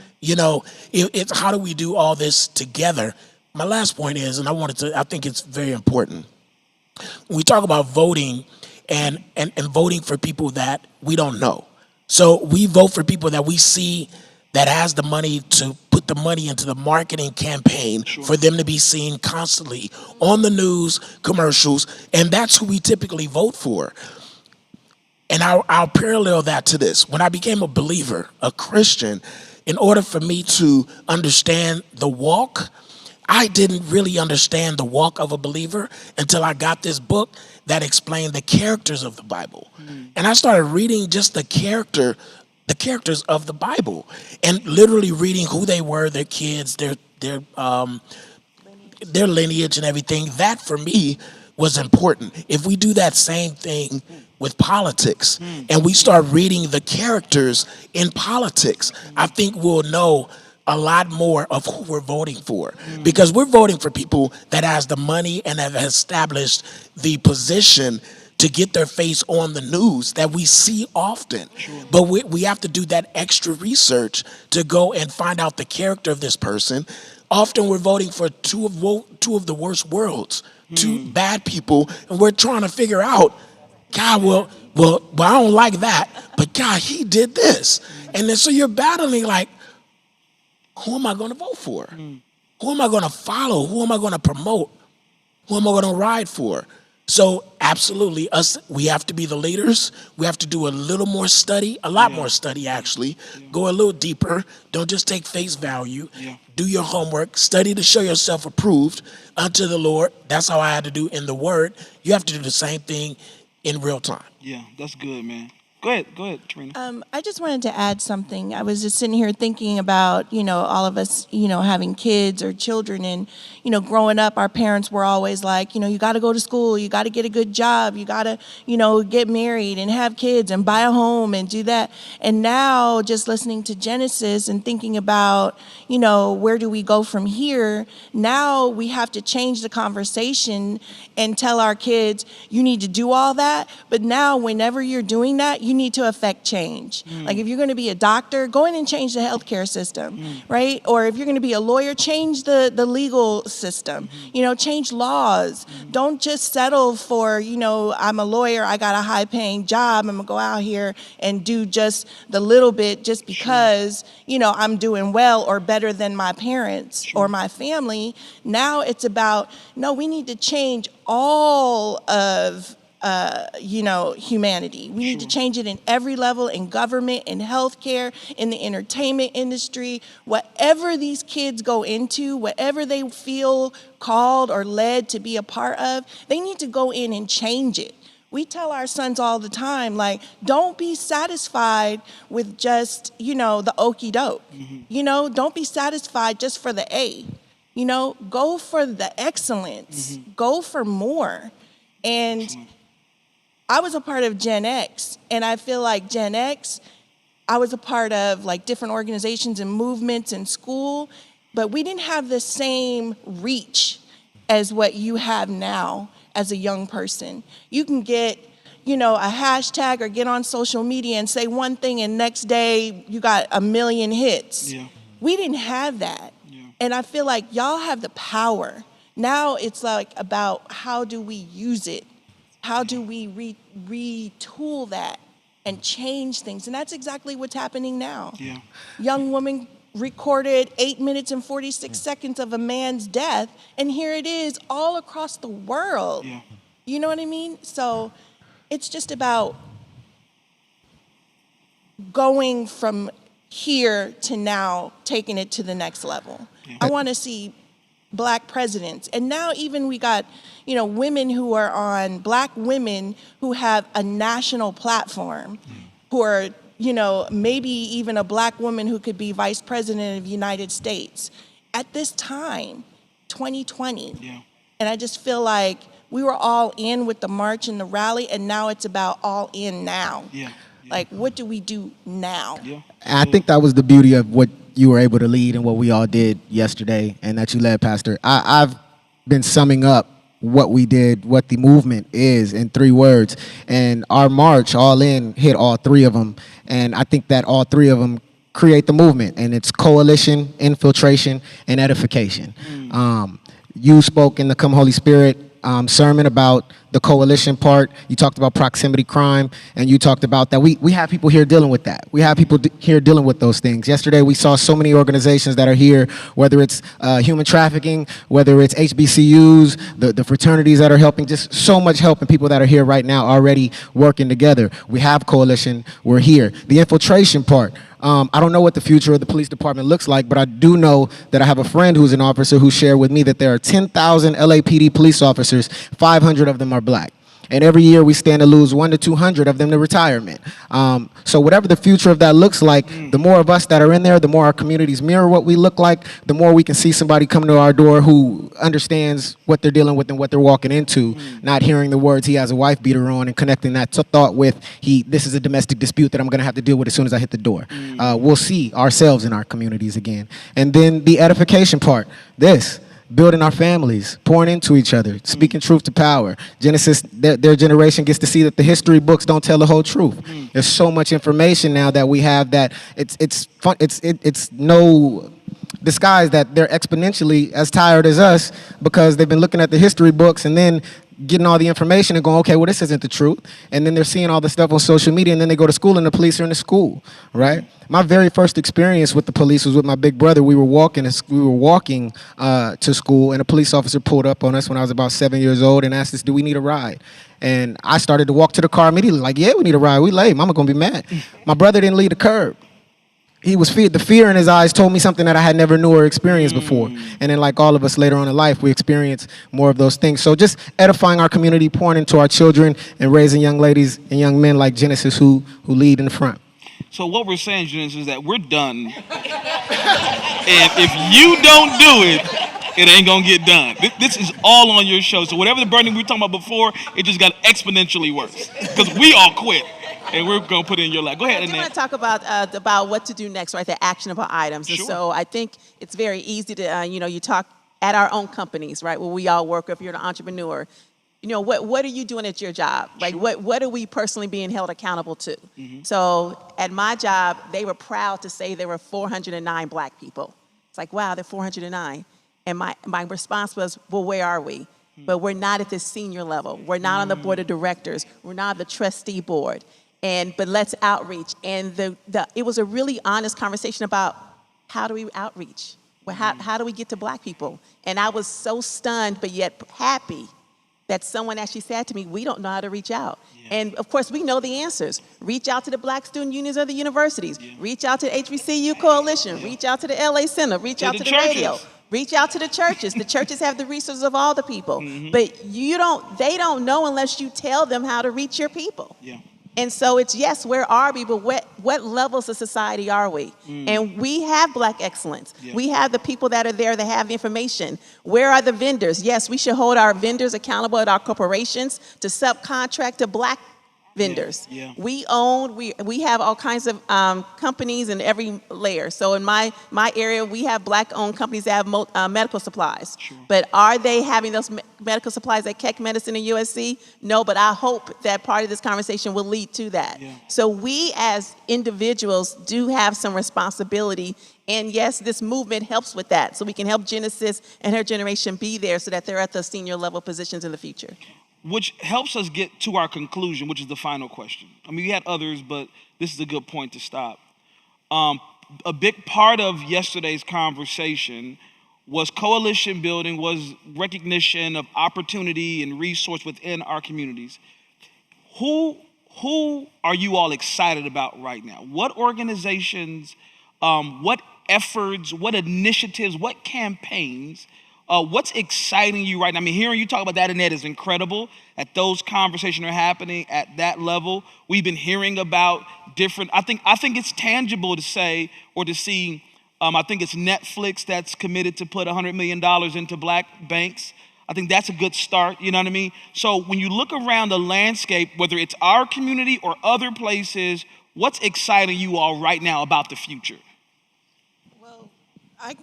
It's how do we do all this together? My last point is, and I think it's very important. When we talk about voting and voting for people that we don't know. So we vote for people that we see that has the money to put the money into the marketing campaign for them to be seen constantly on the news, commercials, and that's who we typically vote for. And I'll parallel that to this. When I became a believer, a Christian, in order for me to understand the walk, I didn't really understand the walk of a believer until I got this book that explained the characters of the Bible. And I started reading just the characters of the Bible, and literally reading who they were, their kids, their lineage and everything. That for me was important. If we do that same thing with politics and we start reading the characters in politics, I think we'll know a lot more of who we're voting for, because we're voting for people that has the money and have established the position to get their face on the news that we see often. Sure. But we have to do that extra research to go and find out the character of this person. Often we're voting for two of the worst worlds, two bad people, and we're trying to figure out, God, well, I don't like that, but God, he did this. And then so you're battling like, who am I going to vote for? Who am I going to follow? Who am I going to promote? Who am I going to ride for? So absolutely. We have to be the leaders. We have to do a little more study, a lot more study actually. Go a little deeper. Don't just take face value. Do your homework. Study to show yourself approved unto the Lord. That's how I had to do in the Word. You have to do the same thing in real time. Yeah, that's good, man. Go ahead, Trina. I just wanted to add something. I was just sitting here thinking about, all of us, having kids or children. And, growing up, our parents were always like, you got to go to school, you got to get a good job, you got to, get married and have kids and buy a home and do that. And now just listening to Genesis and thinking about, where do we go from here? Now we have to change the conversation and tell our kids, you need to do all that. But now whenever you're doing that, you need to affect change. Like if you're going to be a doctor, go in and change the healthcare system, right? Or if you're going to be a lawyer, change the legal system, change laws. Don't just settle for, I'm a lawyer, I got a high paying job, I'm gonna go out here and do just the little bit just because, I'm doing well or better than my parents or my family. Now it's about, no, we need to change all of humanity. We need to change it in every level, in government, in healthcare, in the entertainment industry, whatever these kids go into, whatever they feel called or led to be a part of, they need to go in and change it. We tell our sons all the time, like, don't be satisfied with just, the okie doke. Don't be satisfied just for the A. Go for the excellence. Go for more. And I was a part of Gen X, and I feel like Gen X, I was a part of like different organizations and movements in school, but we didn't have the same reach as what you have now as a young person. You can get, a hashtag or get on social media and say one thing and next day you got 1 million hits. We didn't have that. And I feel like y'all have the power. Now it's like about how do we use it? How do we retool that and change things? And that's exactly what's happening now. Young woman recorded 8 minutes and 46 seconds of a man's death, and here it is all across the world. You know what I mean? So it's just about going from here to now, taking it to the next level. I want to see Black presidents. And now even we got, women who are on, Black women who have a national platform, who are, maybe even a Black woman who could be vice president of the United States at this time, 2020. And I just feel like we were all in with the march and the rally, and now it's about all in now. Like, what do we do now? And I think that was the beauty of what you were able to lead and what we all did yesterday, and that you led, Pastor. I've been summing up what we did, what the movement is, in 3 words. And our march, All In, hit all 3 of them. And I think that all 3 of them create the movement. And it's coalition, infiltration, and edification. You spoke in the Come Holy Spirit sermon about the coalition part. You talked about proximity crime, and you talked about that we have people here dealing with that. We have people here dealing with those things. Yesterday we saw so many organizations that are here, whether it's human trafficking, whether it's HBCUs, the fraternities that are helping, just so much help, and people that are here right now already working together. We have coalition, we're here. The infiltration part, I don't know what the future of the police department looks like, but I do know that I have a friend who's an officer who shared with me that there are 10,000 LAPD police officers, 500 of them are Black. And every year we stand to lose 100 to 200 of them to retirement. So whatever the future of that looks like, the more of us that are in there, the more our communities mirror what we look like, the more we can see somebody come to our door who understands what they're dealing with and what they're walking into, not hearing the words, he has a wife beater on, and connecting that thought with, this is a domestic dispute that I'm gonna have to deal with as soon as I hit the door. We'll see ourselves in our communities again. And then the edification part, building our families, pouring into each other, speaking truth to power. Genesis, their generation gets to see that the history books don't tell the whole truth. There's so much information now that we have that it's fun. It's no disguise that they're exponentially as tired as us, because they've been looking at the history books, and then getting all the information and going, okay, well, this isn't the truth. And then they're seeing all the stuff on social media, and then they go to school and the police are in the school, right? My very first experience with the police was with my big brother. We were walking to school, and a police officer pulled up on us when I was about 7 years old and asked us, do we need a ride? And I started to walk to the car immediately, like, yeah, we need a ride. We late. Mama gonna be mad. My brother didn't leave the curb. He was the fear in his eyes told me something that I had never knew or experienced before. And then like all of us later on in life, we experience more of those things. So just edifying our community, pouring into our children, and raising young ladies and young men like Genesis who lead in the front. So what we're saying, Genesis, is that we're done. And if you don't do it, it ain't gonna get done. This is all on your show. So whatever the burden we were talking about before, it just got exponentially worse. Because we all quit. And we're going to put it in your lap. Go ahead, Annette. I want to talk about what to do next, right? The actionable items. Sure. And so I think it's very easy to, you talk at our own companies, right? Where we all work, if you're an entrepreneur. What are you doing at your job? Like, what are we personally being held accountable to? Mm-hmm. So at my job, they were proud to say there were 409 black people. It's like, wow, there are 409. And my response was, well, where are we? But we're not at the senior level. We're not on the board of directors. We're not on the trustee board. But let's outreach. And it was a really honest conversation about how do we outreach? Well, how do we get to black people? And I was so stunned, but yet happy that someone actually said to me, we don't know how to reach out. Yeah. And of course, we know the answers. Reach out to the black student unions of the universities. Yeah. Reach out to the HBCU Coalition. Yeah. Reach out to the LA Center. Reach out to the radio. Reach out to the churches. The churches have the resources of all the people. Mm-hmm. But they don't know unless you tell them how to reach your people. Yeah. And so it's, yes, where are we, but what levels of society are we? And we have black excellence. Yeah. We have the people that are there that have the information. Where are the vendors? Yes, we should hold our vendors accountable at our corporations to subcontract to black vendors. Yeah. Yeah. We have all kinds of companies in every layer. So in my area, we have black-owned companies that have medical supplies. Sure. But are they having those medical supplies at Keck Medicine and USC? No, but I hope that part of this conversation will lead to that. Yeah. So we as individuals do have some responsibility. And yes, this movement helps with that. So we can help Genesis and her generation be there so that they're at the senior level positions in the future. Which helps us get to our conclusion, which is the final question. I mean, we had others, but this is a good point to stop. A big part of yesterday's conversation was coalition building, was recognition of opportunity and resource within our communities. Who are you all excited about right now? What organizations, what efforts, what initiatives, what campaigns, what's exciting you right now? I mean, hearing you talk about that, Annette, is incredible. That those conversations are happening at that level. We've been hearing about different. I think it's tangible to say or to see. I think it's Netflix that's committed to put $100 million into black banks. I think that's a good start. You know what I mean? So when you look around the landscape, whether it's our community or other places, what's exciting you all right now about the future? Well,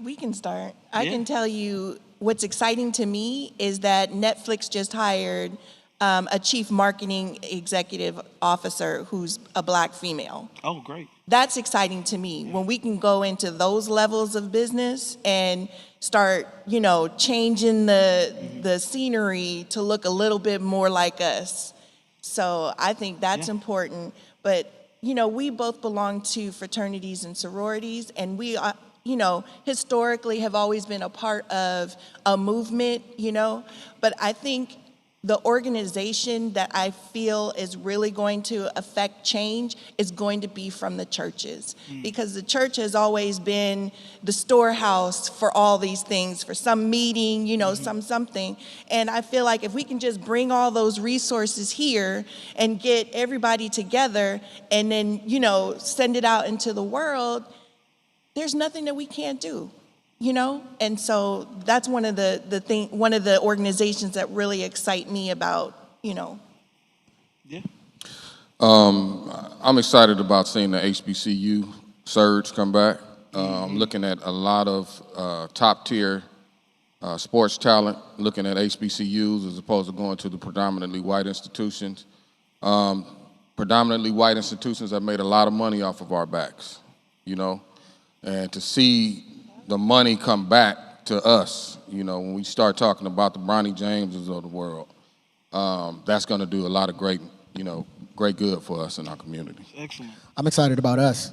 we can start. I can tell you. What's exciting to me is that Netflix just hired a chief marketing executive officer who's a black female. Oh, great. That's exciting to me when we can go into those levels of business and start, changing the scenery to look a little bit more like us. So I think that's important. But, we both belong to fraternities and sororities, and we are, historically have always been a part of a movement, but I think the organization that I feel is really going to affect change is going to be from the churches, because the church has always been the storehouse for all these things, for some meeting, something. And I feel like if we can just bring all those resources here and get everybody together and then, send it out into the world, there's nothing that we can't do, And so that's one of the organizations that really excite me about, Yeah. I'm excited about seeing the HBCU surge come back. I'm looking at a lot of top tier sports talent, looking at HBCUs as opposed to going to the predominantly white institutions. Predominantly white institutions have made a lot of money off of our backs, And to see the money come back to us, when we start talking about the Bronny Jameses of the world, that's going to do a lot of great good for us in our community. Excellent. I'm excited about us.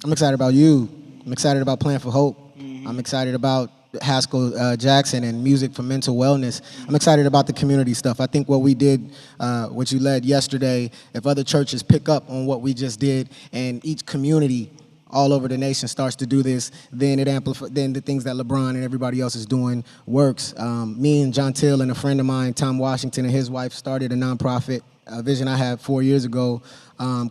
I'm excited about you. I'm excited about Plan for Hope. I'm excited about Haskell Jackson and Music for Mental Wellness. I'm excited about the community stuff. I think what we did, what you led yesterday, if other churches pick up on what we just did and each community all over the nation starts to do this, then it amplifies. Then the things that LeBron and everybody else is doing works. Me and John Till and a friend of mine, Tom Washington, and his wife started a nonprofit vision I had 4 years ago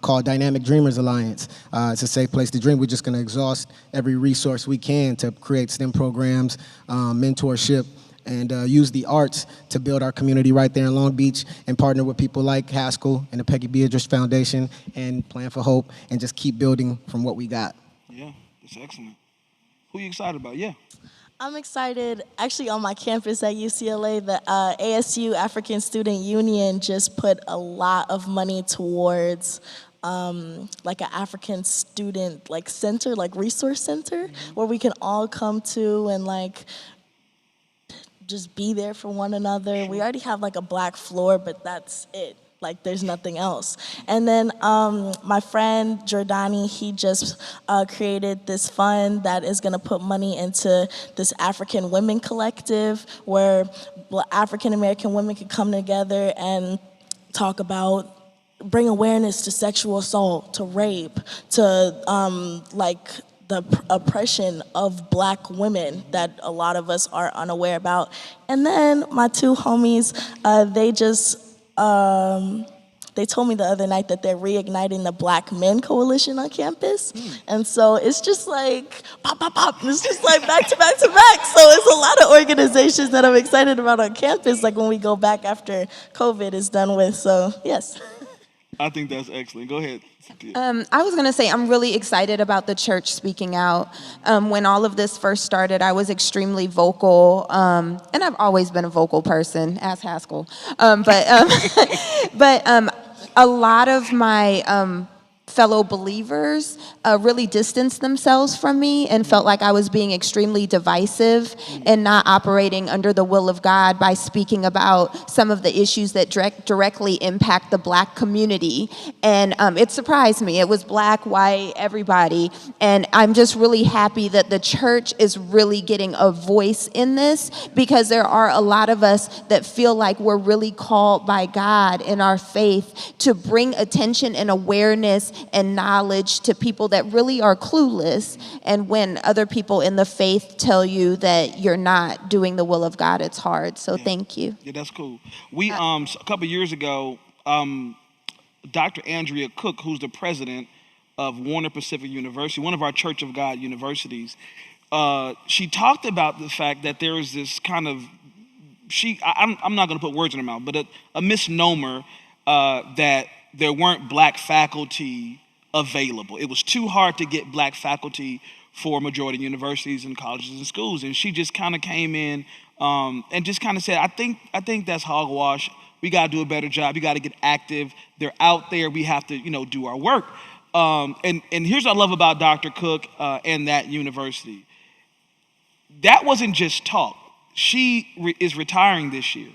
called Dynamic Dreamers Alliance. It's a safe place to dream. We're just going to exhaust every resource we can to create STEM programs, mentorship, and use the arts to build our community right there in Long Beach and partner with people like Haskell and the Peggy Beatrice Foundation and Plan for Hope and just keep building from what we got. Yeah, that's excellent. Who are you excited about? Yeah. I'm excited. Actually, on my campus at UCLA, the ASU African Student Union just put a lot of money towards like an African student center, resource center, where we can all come to and just be there for one another. We already have a black floor, but that's it. There's nothing else. And then my friend Jordani, he just created this fund that is gonna put money into this African Women Collective where African American women can come together and talk about, bring awareness to sexual assault, to rape, to the oppression of black women that a lot of us are unaware about. And then my two homies, they told me the other night that they're reigniting the Black Men Coalition on campus. And so it's just pop, pop, pop. It's just back to back to back. So it's a lot of organizations that I'm excited about on campus, when we go back after COVID is done with. So, yes. I think that's excellent. Go ahead. I was going to say I'm really excited about the church speaking out. When all of this first started, I was extremely vocal, and I've always been a vocal person, as Haskell. But a lot of my fellow believers really distanced themselves from me and felt like I was being extremely divisive and not operating under the will of God by speaking about some of the issues that directly impact the black community. And it surprised me. It was black, white, everybody. And I'm just really happy that the church is really getting a voice in this, because there are a lot of us that feel like we're really called by God in our faith to bring attention and awareness and knowledge to people that really are clueless. And when other people in the faith tell you that you're not doing the will of God, it's hard. So thank you. Yeah, that's cool. We a couple years ago, Dr. Andrea Cook, who's the president of Warner Pacific University, one of our Church of God universities, she talked about the fact that there is this kind of I'm not going to put words in her mouth, but a misnomer that there weren't black faculty available. It was too hard to get black faculty for majority universities and colleges and schools. And she just kind of came in and just kind of said, I think that's hogwash. We got to do a better job. You got to get active. They're out there. We have to, do our work. And here's what I love about Dr. Cook and that university. That wasn't just talk. She is retiring this year.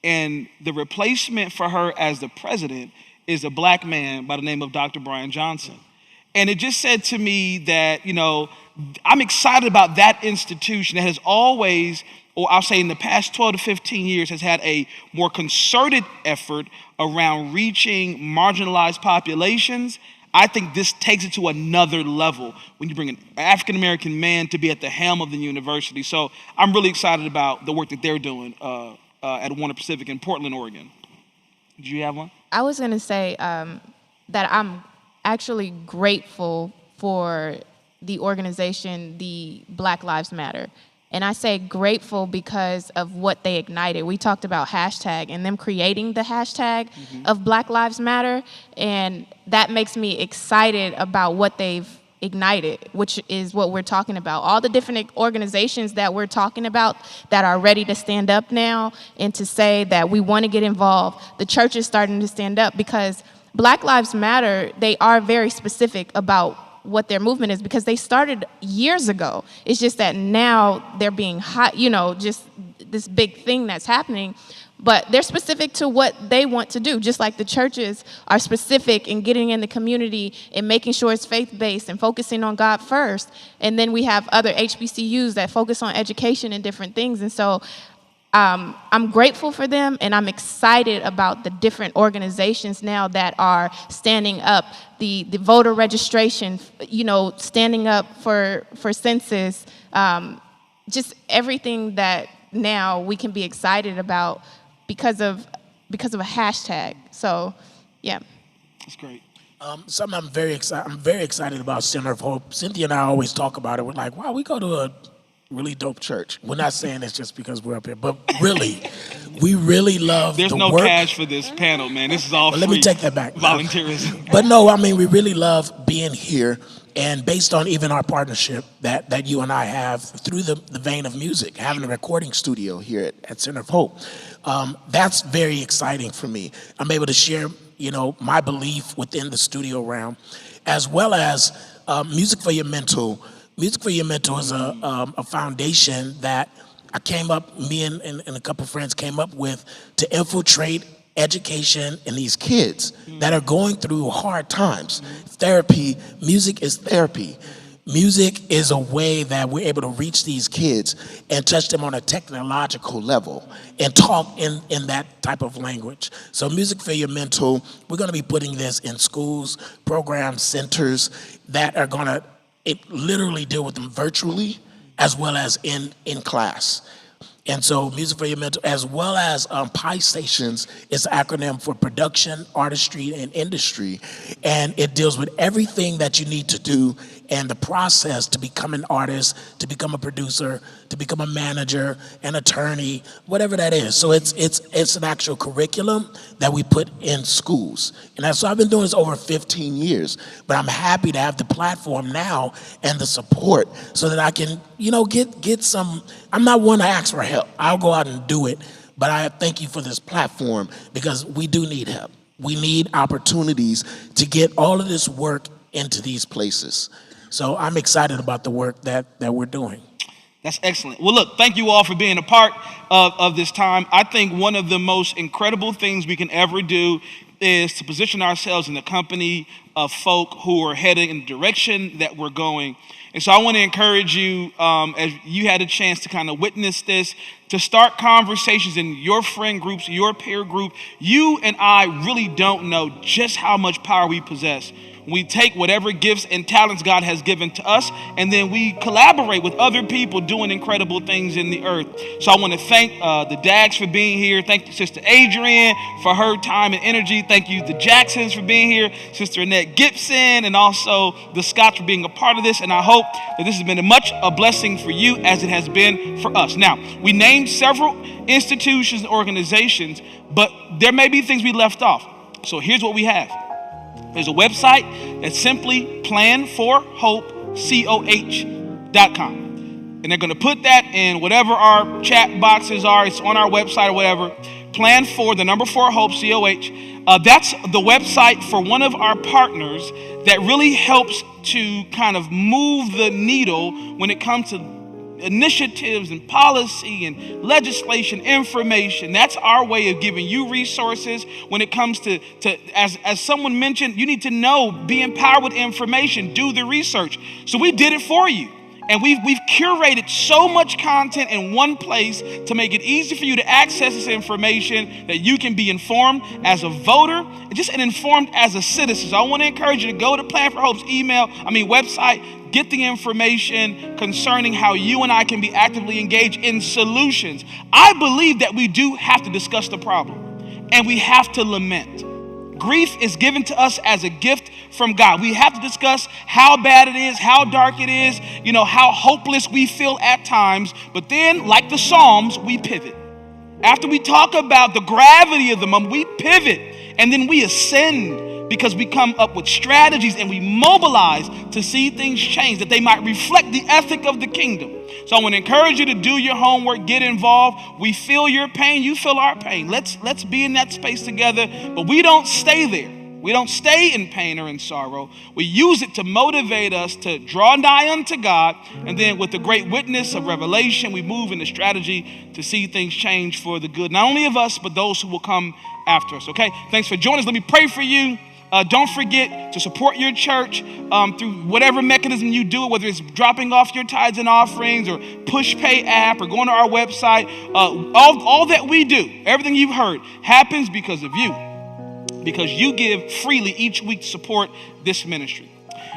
And the replacement for her as the president is a black man by the name of Dr. Brian Johnson. And it just said to me that, I'm excited about that institution that has always, or I'll say in the past 12 to 15 years, has had a more concerted effort around reaching marginalized populations. I think this takes it to another level when you bring an African-American man to be at the helm of the university. So I'm really excited about the work that they're doing at Warner Pacific in Portland, Oregon. Did you have one? I was going to say that I'm actually grateful for the organization, the Black Lives Matter. And I say grateful because of what they ignited. We talked about hashtag and them creating the hashtag of Black Lives Matter. And that makes me excited about what they've ignited, which is what we're talking about. All the different organizations that we're talking about that are ready to stand up now and to say that we want to get involved. The church is starting to stand up because Black Lives Matter, they are very specific about what their movement is because they started years ago. It's just that now they're being hot, just this big thing that's happening. but they're specific to what they want to do, just like the churches are specific in getting in the community and making sure it's faith-based and focusing on God first. And then we have other HBCUs that focus on education and different things. And so I'm grateful for them, and I'm excited about the different organizations now that are standing up, the voter registration, standing up for census, just everything that now we can be excited about because of a hashtag. So, yeah. That's great. Something I'm very excited about Center of Hope. Cynthia and I always talk about it. We're like, wow, we go to a really dope church. We're not saying it's just because we're up here, but really, we really love There's the no work. cash for this panel, man. This is all free. Let me take that back. Volunteerism. But no, I mean, we really love being here. And based on even our partnership that you and I have through the vein of music, having a recording studio here at Center of Hope, that's very exciting for me. I'm able to share, my belief within the studio realm, as well as Music for Your Mental. Music for Your Mental is a foundation that me and a couple of friends came up with to infiltrate education in these kids that are going through hard times. Therapy, music is therapy. Music is a way that we're able to reach these kids and touch them on a technological level and talk in that type of language. So Music for Your Mental, we're gonna be putting this in schools, programs, centers that are gonna literally deal with them virtually as well as in class. And so Music for Your Mental, as well as PI Stations, is an acronym for Production, Artistry, and Industry. And it deals with everything that you need to do and the process to become an artist, to become a producer, to become a manager, an attorney, whatever that is. So it's an actual curriculum that we put in schools. And so I've been doing this over 15 years, but I'm happy to have the platform now and the support so that I can, get some. I'm not one to ask for help. I'll go out and do it, but I thank you for this platform because we do need help. We need opportunities to get all of this work into these places. So I'm excited about the work that we're doing. That's excellent. Well, look, thank you all for being a part of this time. I think one of the most incredible things we can ever do is to position ourselves in the company of folk who are heading in the direction that we're going. And so I want to encourage you, as you had a chance to kind of witness this, to start conversations in your friend groups, your peer group. You and I really don't know just how much power we possess. We take whatever gifts and talents God has given to us, and then we collaborate with other people doing incredible things in the earth. So I want to thank the Dags for being here. Thank you, Sister Adrienne, for her time and energy. Thank you, the Jacksons, for being here. Sister Annette Gibson, and also the Scotts for being a part of this. And I hope that this has been a blessing for you as it has been for us. Now, we named several institutions and organizations, but there may be things we left off. So here's what we have. There's a website that's simply planforhopecoh.com. And they're going to put that in whatever our chat boxes are. It's on our website or whatever. Plan for, the number 4 Hope, COH. That's the website for one of our partners that really helps to kind of move the needle when it comes to initiatives and policy and legislation, information. That's our way of giving you resources when it comes to as someone mentioned, you need to know, be empowered with information, do the research. So we did it for you. And we've curated so much content in one place to make it easy for you to access this information that you can be informed as a voter and informed as a citizen. So I want to encourage you to go to Plan for Hope's website, get the information concerning how you and I can be actively engaged in solutions. I believe that we do have to discuss the problem and we have to lament. Grief is given to us as a gift from God. We have to discuss how bad it is, how dark it is, how hopeless we feel at times. But then, like the Psalms, we pivot. After we talk about the gravity of the moment, we pivot and then we ascend because we come up with strategies and we mobilize to see things change, that they might reflect the ethic of the kingdom. So I want to encourage you to do your homework, get involved. We feel your pain, you feel our pain. Let's be in that space together, but we don't stay there. We don't stay in pain or in sorrow. We use it to motivate us to draw nigh unto God. And then with the great witness of revelation, we move in the strategy to see things change for the good, not only of us, but those who will come after us. Okay, thanks for joining us. Let me pray for you. Don't forget to support your church through whatever mechanism you do it, whether it's dropping off your tithes and offerings or PushPay app or going to our website. All that we do, everything you've heard, happens because of you, because you give freely each week to support this ministry.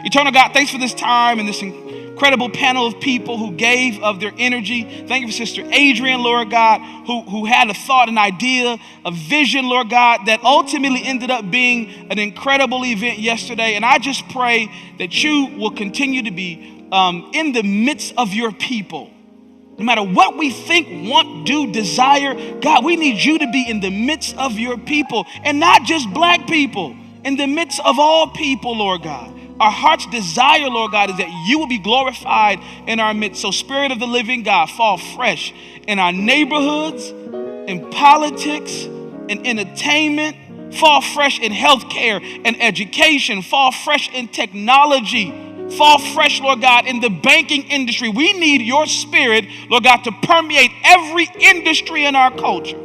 Eternal God, thanks for this time and this incredible panel of people who gave of their energy. Thank you for Sister Adrian, Lord God, who had a thought, an idea, a vision, Lord God, that ultimately ended up being an incredible event yesterday. And I just pray that you will continue to be in the midst of your people. No matter what we think, want, do, desire, God, we need you to be in the midst of your people, and not just black people, in the midst of all people, Lord God. Our heart's desire, Lord God, is that you will be glorified in our midst. So Spirit of the living God, fall fresh in our neighborhoods, in politics, in entertainment, fall fresh in healthcare and education, fall fresh in technology, fall fresh, Lord God, in the banking industry. We need your Spirit, Lord God, to permeate every industry in our culture,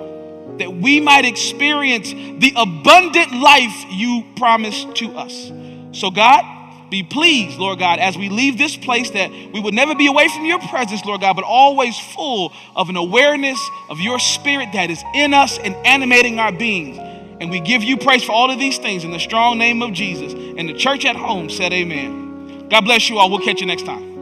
that we might experience the abundant life you promised to us. So God, be pleased, Lord God, as we leave this place, that we would never be away from your presence, Lord God, but always full of an awareness of your Spirit that is in us and animating our beings. And we give you praise for all of these things in the strong name of Jesus. And the church at home said amen. God bless you all. We'll catch you next time.